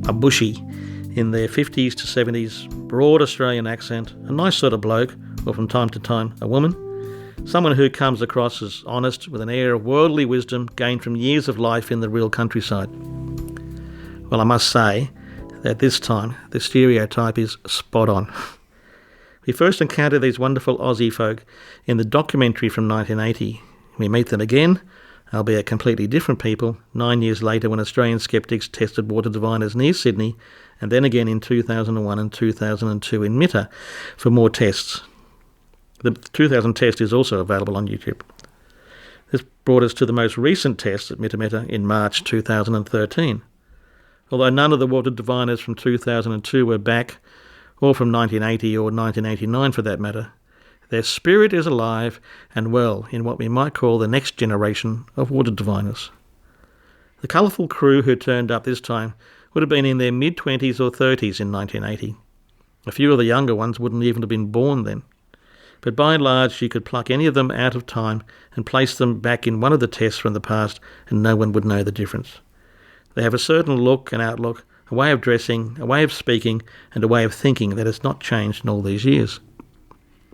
A bushie in their 50s to 70s, broad Australian accent, a nice sort of bloke, or from time to time a woman. Someone who comes across as honest with an air of worldly wisdom gained from years of life in the real countryside. Well, I must say that this time the stereotype is spot on. We first encounter these wonderful Aussie folk in the documentary from 1980. We meet them again, albeit completely different people, 9 years later when Australian skeptics tested water diviners near Sydney, and then again in 2001 and 2002 in Mitta for more tests. The 2000 test is also available on YouTube. This brought us to the most recent test at Mitta in March 2013. Although none of the water diviners from 2002 were back, or from 1980 or 1989 for that matter, their spirit is alive and well in what we might call the next generation of water diviners. The colourful crew who turned up this time would have been in their mid-20s or 30s in 1980. A few of the younger ones wouldn't even have been born then. But by and large you could pluck any of them out of time and place them back in one of the tests from the past and no one would know the difference. They have a certain look and outlook, a way of dressing, a way of speaking, and a way of thinking that has not changed in all these years.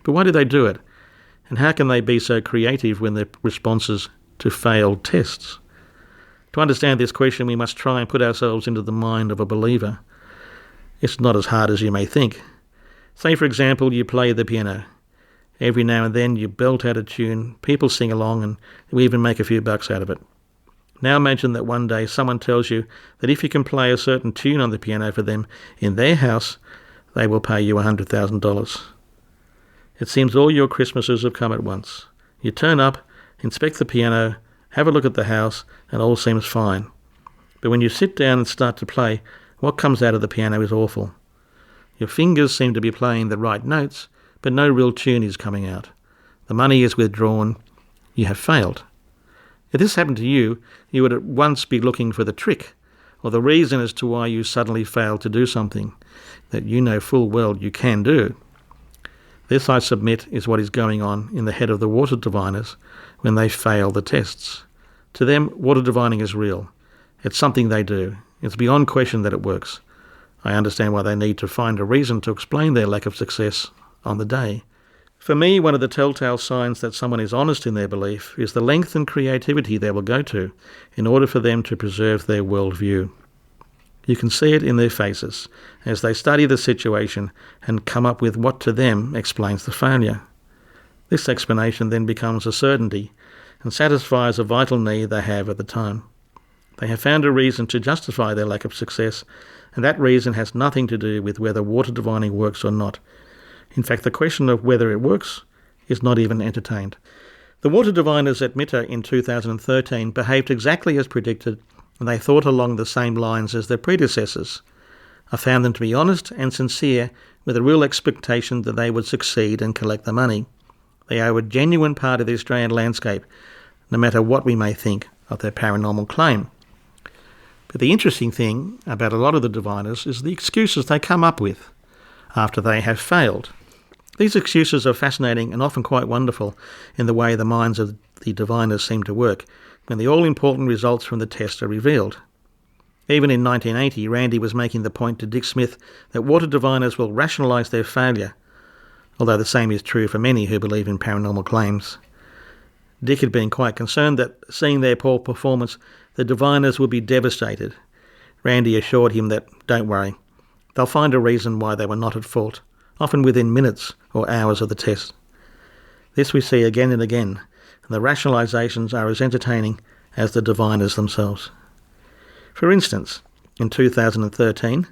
But why do they do it? And how can they be so creative when their responses to failed tests? To understand this question, we must try and put ourselves into the mind of a believer. It's not as hard as you may think. Say, for example, you play the piano. Every now and then you belt out a tune, people sing along, and we even make a few bucks out of it. Now imagine that one day someone tells you that if you can play a certain tune on the piano for them in their house, they will pay you $100,000. It seems all your Christmases have come at once. You turn up, inspect the piano, have a look at the house, and all seems fine. But when you sit down and start to play, what comes out of the piano is awful. Your fingers seem to be playing the right notes, but no real tune is coming out. The money is withdrawn. You have failed. If this happened to you, you would at once be looking for the trick, or the reason as to why you suddenly failed to do something that you know full well you can do. This, I submit, is what is going on in the head of the water diviners when they fail the tests. To them, water divining is real. It's something they do. It's beyond question that it works. I understand why they need to find a reason to explain their lack of success on the day. For me, one of the telltale signs that someone is honest in their belief is the length and creativity they will go to in order for them to preserve their worldview. You can see it in their faces as they study the situation and come up with what to them explains the failure. This explanation then becomes a certainty and satisfies a vital need they have at the time. They have found a reason to justify their lack of success, and that reason has nothing to do with whether water divining works or not. In fact, the question of whether it works is not even entertained. The water diviners at Mitta in 2013 behaved exactly as predicted, and they thought along the same lines as their predecessors. I found them to be honest and sincere, with a real expectation that they would succeed and collect the money. They are a genuine part of the Australian landscape, no matter what we may think of their paranormal claim. But the interesting thing about a lot of the diviners is the excuses they come up with after they have failed. These excuses are fascinating and often quite wonderful in the way the minds of the diviners seem to work when the all-important results from the test are revealed. Even in 1980, Randi was making the point to Dick Smith that water diviners will rationalise their failure, although the same is true for many who believe in paranormal claims. Dick had been quite concerned that, seeing their poor performance, the diviners would be devastated. Randi assured him that, don't worry, they'll find a reason why they were not at fault, often within minutes or hours of the test. This we see again and again, and the rationalisations are as entertaining as the diviners themselves. For instance, in 2013,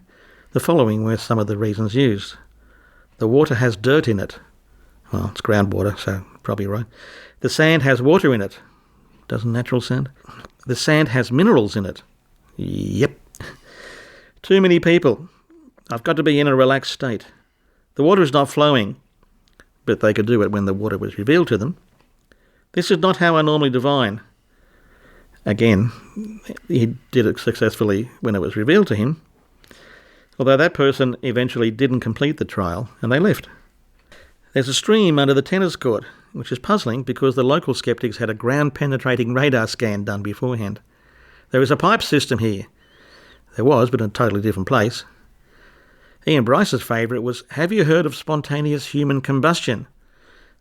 the following were some of the reasons used. The water has dirt in it. Well, it's groundwater, so probably right. The sand has water in it. Doesn't natural sand? The sand has minerals in it. Yep. Too many people. I've got to be in a relaxed state. The water is not flowing, but they could do it when the water was revealed to them. This is not how I normally divine. Again, he did it successfully when it was revealed to him, although that person eventually didn't complete the trial and they left. There's a stream under the tennis court, which is puzzling because the local skeptics had a ground-penetrating radar scan done beforehand. There is a pipe system here. There was, but in a totally different place. Ian Bryce's favourite was, have you heard of spontaneous human combustion?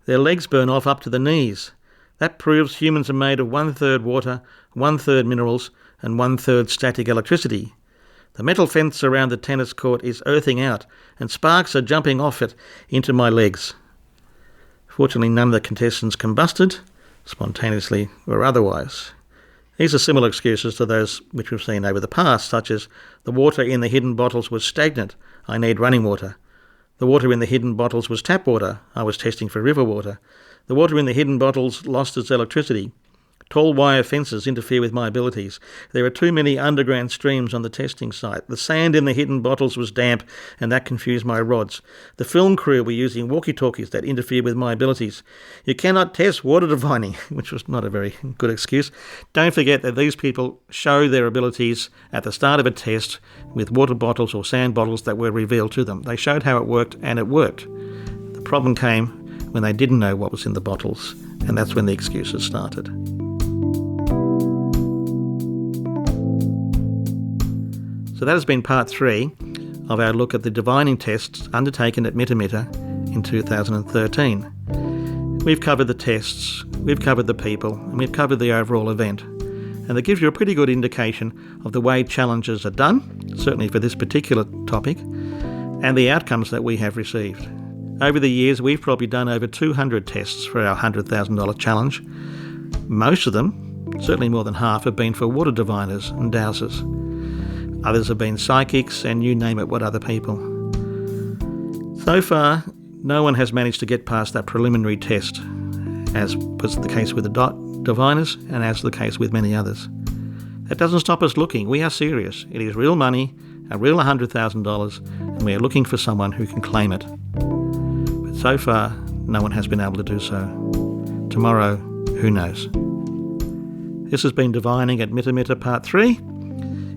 Their legs burn off up to the knees. That proves humans are made of 1/3 water, 1/3 minerals, and 1/3 static electricity. The metal fence around the tennis court is earthing out, and sparks are jumping off it into my legs. Fortunately, none of the contestants combusted, spontaneously or otherwise. These are similar excuses to those which we've seen over the past, such as, the water in the hidden bottles was stagnant, I need running water. The water in the hidden bottles was tap water, I was testing for river water. The water in the hidden bottles lost its electricity. Tall wire fences interfere with my abilities. There are too many underground streams on the testing site. The sand in the hidden bottles was damp, and that confused my rods. The film crew were using walkie-talkies that interfere with my abilities. You cannot test water divining, which was not a very good excuse. Don't forget that these people show their abilities at the start of a test with water bottles or sand bottles that were revealed to them. They showed how it worked, and it worked. The problem came when they didn't know what was in the bottles, and that's when the excuses started. So that has been part 3 of our look at the divining tests undertaken at Mitamita in 2013. We've covered the tests, we've covered the people, and we've covered the overall event. And that gives you a pretty good indication of the way challenges are done, certainly for this particular topic, and the outcomes that we have received. Over the years, we've probably done over 200 tests for our $100,000 challenge. Most of them, certainly more than half, have been for water diviners and dowsers. Others have been psychics and you name it, what other people. So far, no one has managed to get past that preliminary test, as was the case with the diviners and as the case with many others. That doesn't stop us looking. We are serious. It is real money, a real $100,000, and we are looking for someone who can claim it. But so far, no one has been able to do so. Tomorrow, who knows? This has been Divining at Mitamita Part 3,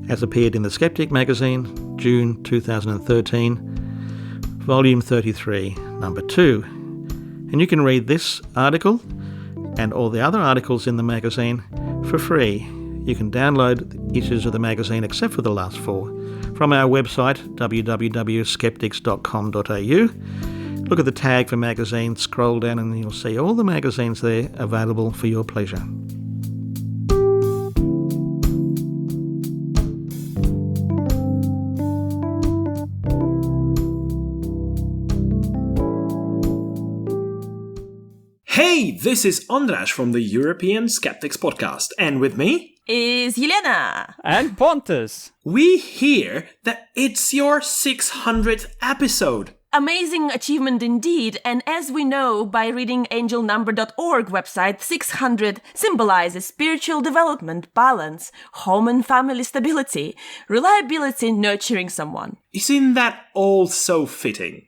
as appeared in the Skeptic magazine, June 2013, Volume 33, Number 2. And you can read this article and all the other articles in the magazine for free. You can download issues of the magazine, except for the last 4, from our website, www.skeptics.com.au. Look at the tag for magazines, scroll down and you'll see all the magazines there available for your pleasure. Hey, this is Andras from the European Skeptics podcast, and with me is Yelena and Pontus. We hear that it's your 600th episode. Amazing achievement indeed, and as we know by reading angelnumber.org website, 600 symbolizes spiritual development, balance, home and family stability, reliability, nurturing someone. Isn't that all so fitting?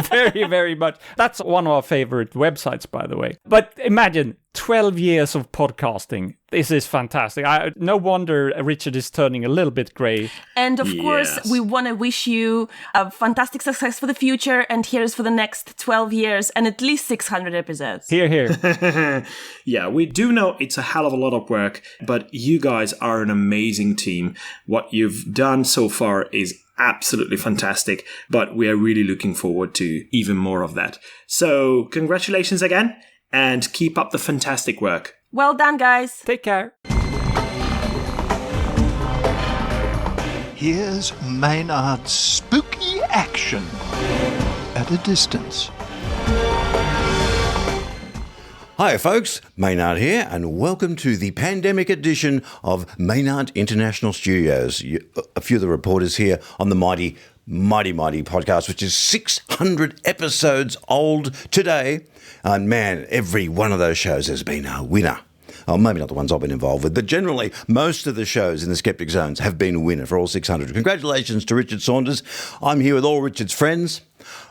Very, very much. That's one of our favorite websites, by the way. But imagine 12 years of podcasting. This is fantastic. No wonder Richard is turning a little bit grey. And of course, we want to wish you a fantastic success for the future, and here's for the next 12 years and at least 600 episodes. Hear, hear. Yeah, we do know it's a hell of a lot of work, but you guys are an amazing team. What you've done so far is absolutely fantastic, but we are really looking forward to even more of that. So, congratulations again, and keep up the fantastic work. Well done, guys. Take care. Here's Maynard's spooky action at a distance. Hi folks, Maynard here, and welcome to the pandemic edition of Maynard International Studios. A few of the reporters here on the mighty podcast, which is 600 episodes old today. And man, every one of those shows has been a winner. Oh, maybe not the ones I've been involved with, but generally most of the shows in the Skeptic Zones have been a winner for all 600. Congratulations to Richard Saunders. I'm here with all Richard's friends,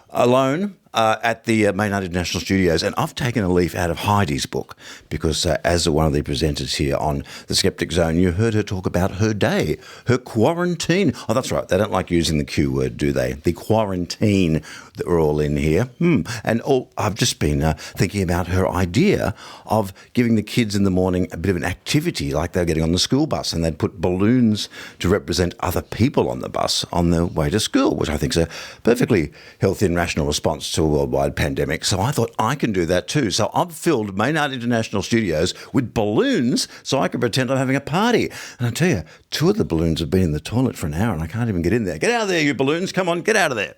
alone, at the Maynard International Studios, and I've taken a leaf out of Heidi's book because as one of the presenters here on the Skeptic Zone, you heard her talk about her day, her quarantine. Oh, that's right. They don't like using the Q word, do they? The quarantine that we're all in here. And I've just been thinking about her idea of giving the kids in the morning a bit of an activity like they're getting on the school bus, and they'd put balloons to represent other people on the bus on their way to school, which I think is a perfectly healthy and rational response to a worldwide pandemic. So I thought I can do that too. So I've filled Maynard International Studios with balloons so I can pretend I'm having a party. And I tell you, 2 of the balloons have been in the toilet for an hour and I can't even get in there. Get out of there, you balloons. Come on, get out of there.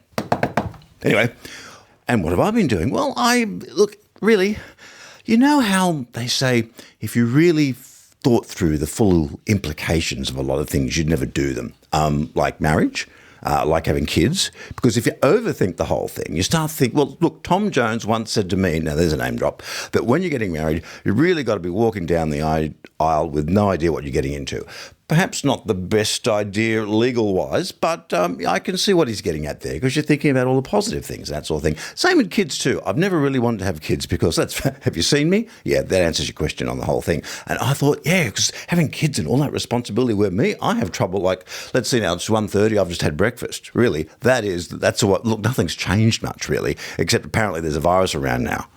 Anyway, and what have I been doing? Well, really, you know how they say if you really thought through the full implications of a lot of things, you'd never do them, like marriage, like having kids, because if you overthink the whole thing, you start thinking, well, look, Tom Jones once said to me, now there's a name drop, that when you're getting married, you really got to be walking down the aisle with no idea what you're getting into. Perhaps not the best idea legal-wise, but I can see what he's getting at there because you're thinking about all the positive things, that sort of thing. Same with kids too. I've never really wanted to have kids because have you seen me? Yeah, that answers your question on the whole thing. And I thought, yeah, because having kids and all that responsibility with me, I have trouble. Like, let's see now, it's 1:30, I've just had breakfast. Really, that's what, look, nothing's changed much really, except apparently there's a virus around now.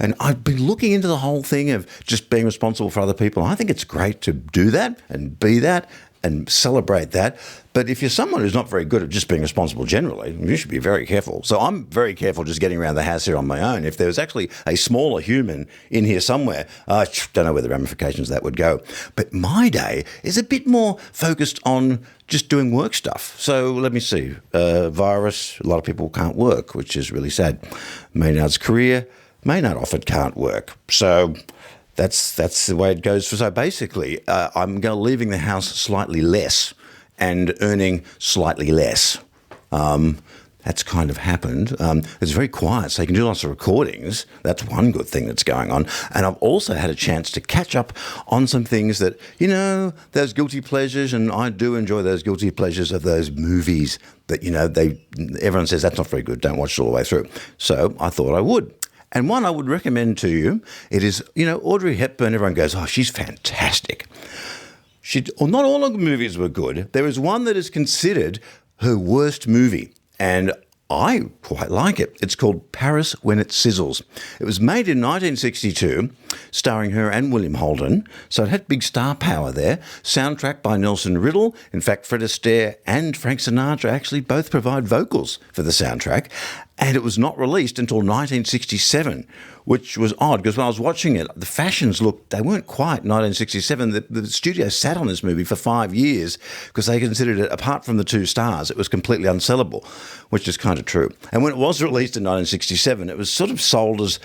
And I've been looking into the whole thing of just being responsible for other people. I think it's great to do that and be that and celebrate that. But if you're someone who's not very good at just being responsible generally, you should be very careful. So I'm very careful just getting around the house here on my own. If there was actually a smaller human in here somewhere, I don't know where the ramifications of that would go. But my day is a bit more focused on just doing work stuff. So let me see. Virus, a lot of people can't work, which is really sad. Maynard's career, Maynard often can't work. So that's the way it goes. So basically, I'm leaving the house slightly less and earning slightly less. That's kind of happened. It's very quiet, so you can do lots of recordings. That's one good thing that's going on. And I've also had a chance to catch up on some things that, those guilty pleasures, and I do enjoy those guilty pleasures of those movies that, everyone says that's not very good, don't watch it all the way through. So I thought I would. And one I would recommend to you, it is, Audrey Hepburn, everyone goes, oh, she's fantastic. Not all of the movies were good. There is one that is considered her worst movie, and I quite like it. It's called Paris When It Sizzles. It was made in 1962, starring her and William Holden, so it had big star power there. Soundtrack by Nelson Riddle. In fact, Fred Astaire and Frank Sinatra actually both provide vocals for the soundtrack. And it was not released until 1967, which was odd because when I was watching it, the fashions they weren't quite 1967. The studio sat on this movie for 5 years because they considered it, apart from the 2 stars, it was completely unsellable, which is kind of true. And when it was released in 1967, it was sort of sold as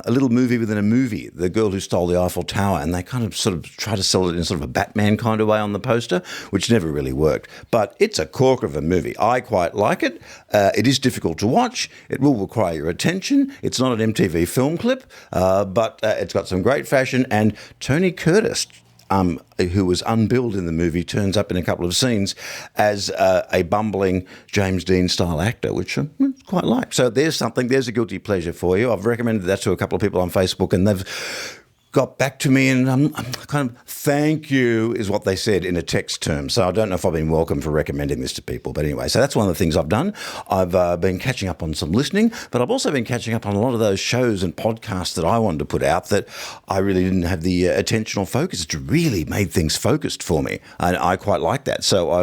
a little movie within a movie, The Girl Who Stole the Eiffel Tower, and they kind of sort of try to sell it in sort of a Batman kind of way on the poster, which never really worked. But it's a corker of a movie. I quite like it. It is difficult to watch. It will require your attention. It's not an MTV film clip, but it's got some great fashion, and Tony Curtis, who was unbilled in the movie, turns up in a couple of scenes as a bumbling James Dean-style actor, which I quite like. So there's something. There's a guilty pleasure for you. I've recommended that to a couple of people on Facebook, and they've got back to me, and I'm kind of, thank you is what they said in a text term. So I don't know if I've been welcome for recommending this to people. But anyway, so that's one of the things I've done. I've been catching up on some listening, but I've also been catching up on a lot of those shows and podcasts that I wanted to put out that I really didn't have the attentional focus. It's really made things focused for me, and I quite like that. So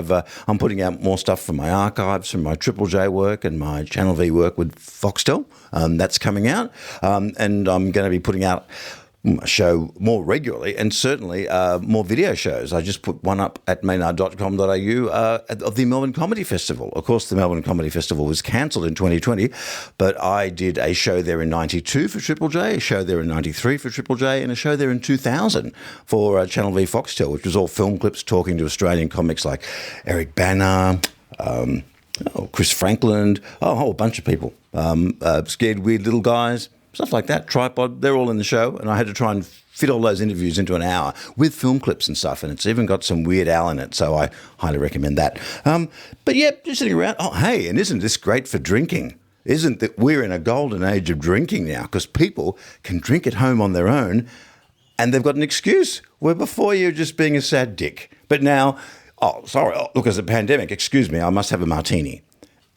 I'm putting out more stuff from my archives, from my Triple J work and my Channel V work with Foxtel. That's coming out, and I'm going to be putting out a show more regularly, and certainly more video shows. I just put one up at maynard.com.au of the Melbourne Comedy Festival. Of course, the Melbourne Comedy Festival was cancelled in 2020, but I did a show there in 92 for Triple J, a show there in 93 for Triple J, and a show there in 2000 for Channel V Foxtel, which was all film clips talking to Australian comics like Eric Bana, Chris Franklin, a whole bunch of people, scared weird little guys, stuff like that, Tripod, they're all in the show, and I had to try and fit all those interviews into an hour with film clips and stuff, and it's even got some Weird Al in it, so I highly recommend that. But yeah, just sitting around, hey, and isn't this great for drinking? Isn't that we're in a golden age of drinking now, because people can drink at home on their own, and they've got an excuse, where before you're just being a sad dick. But now, look, as a pandemic, excuse me, I must have a martini.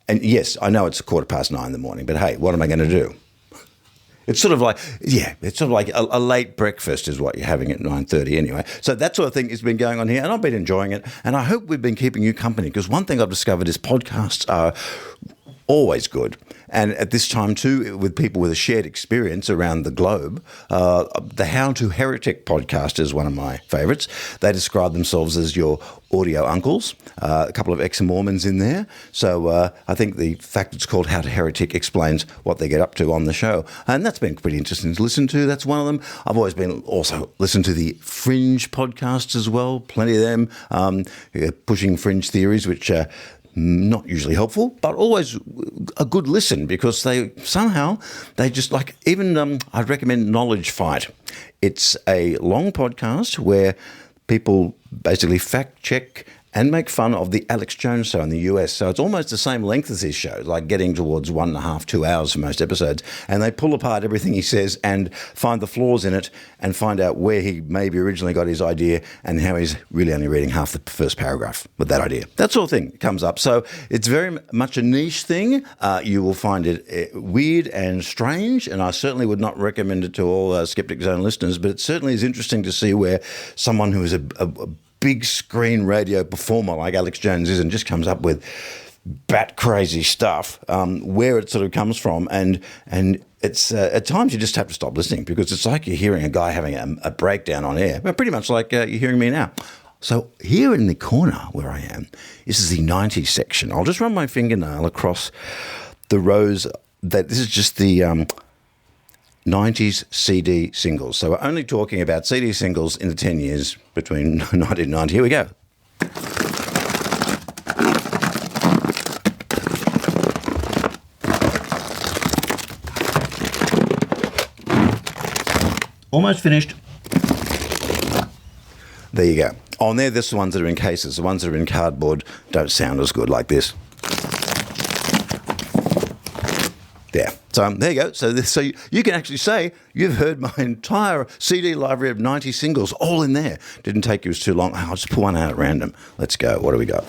And yes, I know it's 9:15 in the morning, but hey, what am I going to do? It's sort of like, a late breakfast is what you're having at 9:30 anyway. So that sort of thing has been going on here, and I've been enjoying it. And I hope we've been keeping you company, because one thing I've discovered is podcasts are always good. And at this time too, with people with a shared experience around the globe, the How to Heretic podcast is one of my favourites. They describe themselves as your audio uncles, a couple of ex-Mormons in there. So I think the fact it's called How to Heretic explains what they get up to on the show. And that's been pretty interesting to listen to. That's one of them. I've always been also listened to the Fringe podcasts as well, plenty of them, pushing fringe theories, which not usually helpful, but always a good listen, because they just like, even I'd recommend Knowledge Fight. It's a long podcast where people basically fact check and make fun of the Alex Jones show in the US. So it's almost the same length as his show, like getting towards 1.5, 2 hours for most episodes. And they pull apart everything he says and find the flaws in it and find out where he maybe originally got his idea and how he's really only reading half the first paragraph with that idea. That sort of thing comes up. So it's very much a niche thing. You will find it weird and strange, and I certainly would not recommend it to all Skeptic Zone listeners, but it certainly is interesting to see where someone who is a big screen radio performer like Alex Jones is and just comes up with bat crazy stuff, where it sort of comes from, and it's at times you just have to stop listening, because it's like you're hearing a guy having a breakdown on air, but pretty much like you're hearing me now. So here in the corner where I am, this is the 90s section. I'll just run my fingernail across the rows. This is just the 90s CD singles. So we're only talking about CD singles in the 10 years between 1990. Here we go. Almost finished. There you go. On there, there's the ones that are in cases. The ones that are in cardboard don't sound as good like this. There. So there you go. So you can actually say you've heard my entire CD library of 90 singles all in there. Didn't take you too long. I'll just pull one out at random. Let's go. What do we got?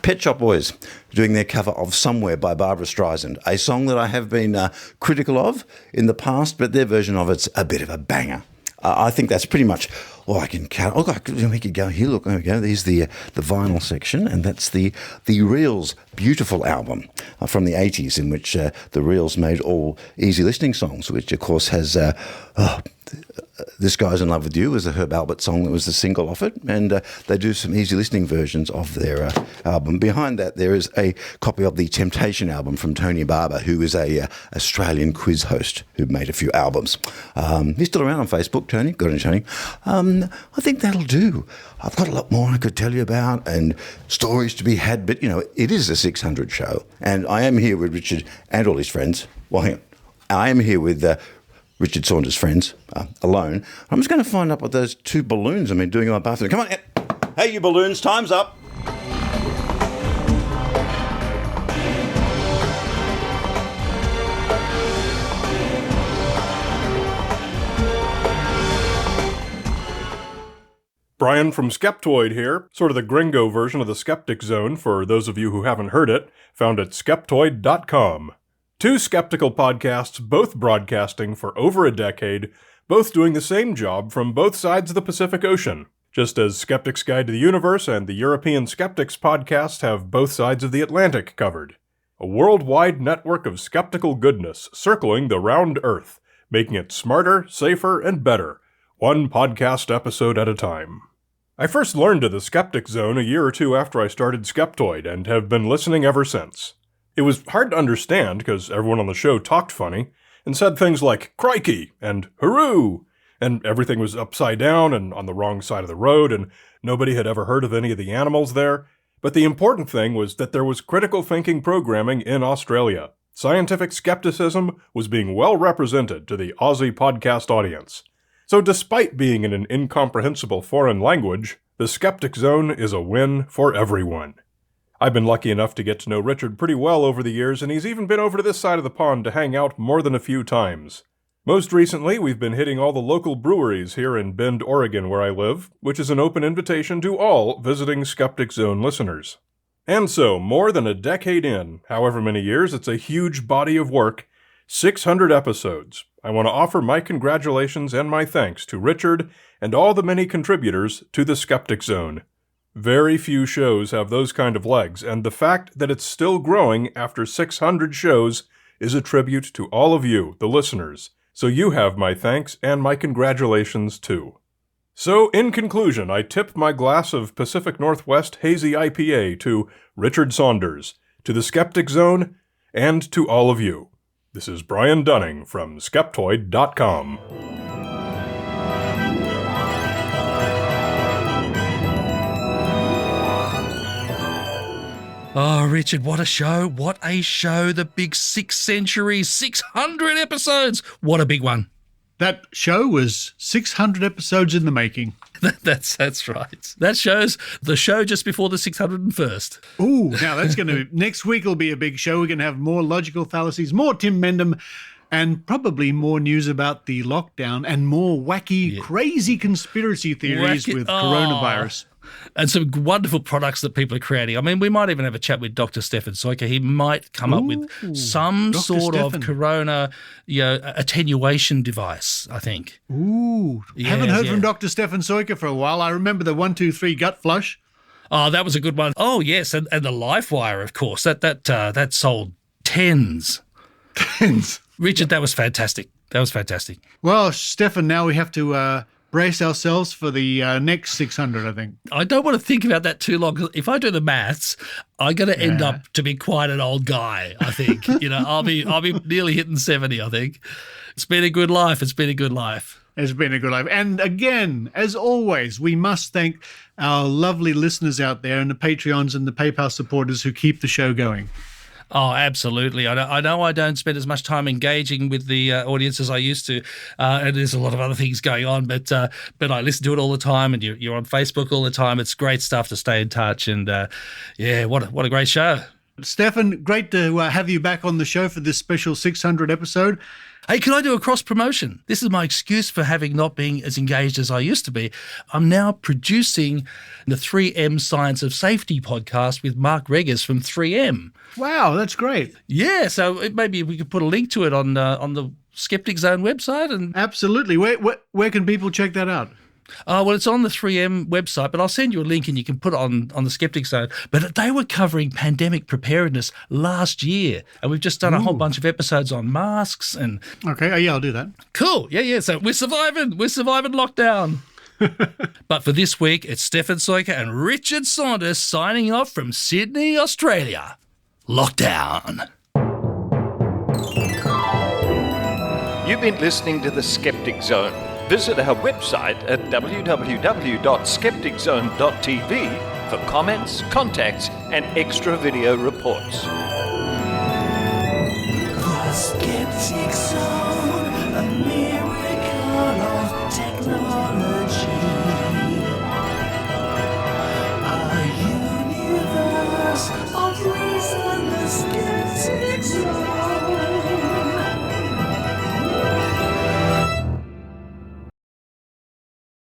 Pet Shop Boys doing their cover of Somewhere by Barbra Streisand, a song that I have been critical of in the past, but their version of it's a bit of a banger. I think that's pretty much all I can count. Oh, we could go here. Look, there we go. There's the vinyl section, and that's the Reels beautiful album from the 80s, in which the Reels made all easy listening songs, which of course has This Guy's in Love with You was the Herb Alpert song that was the single off it, and they do some easy listening versions of their album. Behind that, there is a copy of the Temptation album from Tony Barber, who is a Australian quiz host who made a few albums. He's still around on Facebook, Tony. Good on you, Tony. I think that'll do. I've got a lot more I could tell you about and stories to be had, but, you know, it is a 600 show, and I am here with Richard and all his friends. Well, hang on. I am here with Richard Saunders' friends alone. I'm just going to find out what those two balloons I've been doing in my bathroom. Come on. Hey, you balloons, time's up. Brian from Skeptoid here, sort of the gringo version of the Skeptic Zone for those of you who haven't heard it, found at Skeptoid.com. Two skeptical podcasts, both broadcasting for over a decade, both doing the same job from both sides of the Pacific Ocean. Just as Skeptic's Guide to the Universe and the European Skeptics podcast have both sides of the Atlantic covered. A worldwide network of skeptical goodness circling the round Earth, making it smarter, safer, and better, one podcast episode at a time. I first learned of the Skeptic Zone a year or two after I started Skeptoid, and have been listening ever since. It was hard to understand, because everyone on the show talked funny, and said things like, crikey, and hooroo, and everything was upside down and on the wrong side of the road, and nobody had ever heard of any of the animals there. But the important thing was that there was critical thinking programming in Australia. Scientific skepticism was being well represented to the Aussie podcast audience. So despite being in an incomprehensible foreign language, the Skeptic Zone is a win for everyone. I've been lucky enough to get to know Richard pretty well over the years, and he's even been over to this side of the pond to hang out more than a few times. Most recently, we've been hitting all the local breweries here in Bend, Oregon, where I live, which is an open invitation to all visiting Skeptic Zone listeners. And so, more than a decade in, however many years, it's a huge body of work, 600 episodes. I want to offer my congratulations and my thanks to Richard and all the many contributors to the Skeptic Zone. Very few shows have those kind of legs, and the fact that it's still growing after 600 shows is a tribute to all of you, the listeners. So you have my thanks and my congratulations too. So, in conclusion, I tip my glass of Pacific Northwest Hazy IPA to Richard Saunders, to the Skeptic Zone, and to all of you. This is Brian Dunning from Skeptoid.com. Oh, Richard, what a show. What a show. The big 6th century, 600 episodes. What a big one. That show was 600 episodes in the making. That's right. That shows the show just before the 601st. Ooh, now that's going to, next week will be a big show. We're going to have more logical fallacies, more Tim Mendham, and probably more news about the lockdown and more wacky, crazy conspiracy theories with coronavirus. And some wonderful products that people are creating. I mean, we might even have a chat with Dr. Stefan Soiker. He might come up with some Dr. sort Stefan. of corona, attenuation device, I think. Ooh. Haven't heard from Dr. Stefan Soiker for a while. I remember the 1, 2, 3 gut flush. Oh, that was a good one. Oh, yes, and the LifeWire, of course. That sold tens. Richard, that was fantastic. That was fantastic. Well, Stefan, now we have to brace ourselves for the next 600, I think. I don't want to think about that too long, because if I do the maths, I'm going to end up to be quite an old guy, I think. I'll be nearly hitting 70, I think. It's been a good life. It's been a good life. It's been a good life. And again, as always, we must thank our lovely listeners out there and the Patreons and the PayPal supporters who keep the show going. Oh, absolutely. I know I don't spend as much time engaging with the audience as I used to, and there's a lot of other things going on, but I listen to it all the time, and you're on Facebook all the time. It's great stuff to stay in touch, and what a great show. Stefan, great to have you back on the show for this special 600 episode. Hey, can I do a cross promotion? This is my excuse for having not been as engaged as I used to be. I'm now producing the 3M Science of Safety podcast with Mark Reggers from 3M. Wow, that's great. Yeah, so maybe we could put a link to it on the Skeptic Zone website. And absolutely. Where can people check that out? Well, it's on the 3M website, but I'll send you a link and you can put it on the Skeptic Zone. But they were covering pandemic preparedness last year, and we've just done a whole bunch of episodes on masks and... Okay, yeah, I'll do that. Cool, yeah, so we're surviving lockdown. But for this week, it's Stefan Soiker and Richard Saunders signing off from Sydney, Australia. Lockdown. You've been listening to The Skeptic Zone. Visit our website at www.skepticzone.tv for comments, contacts, and extra video reports. The Skeptic Zone, a Fallacies of Reason, the Skeptic Zone.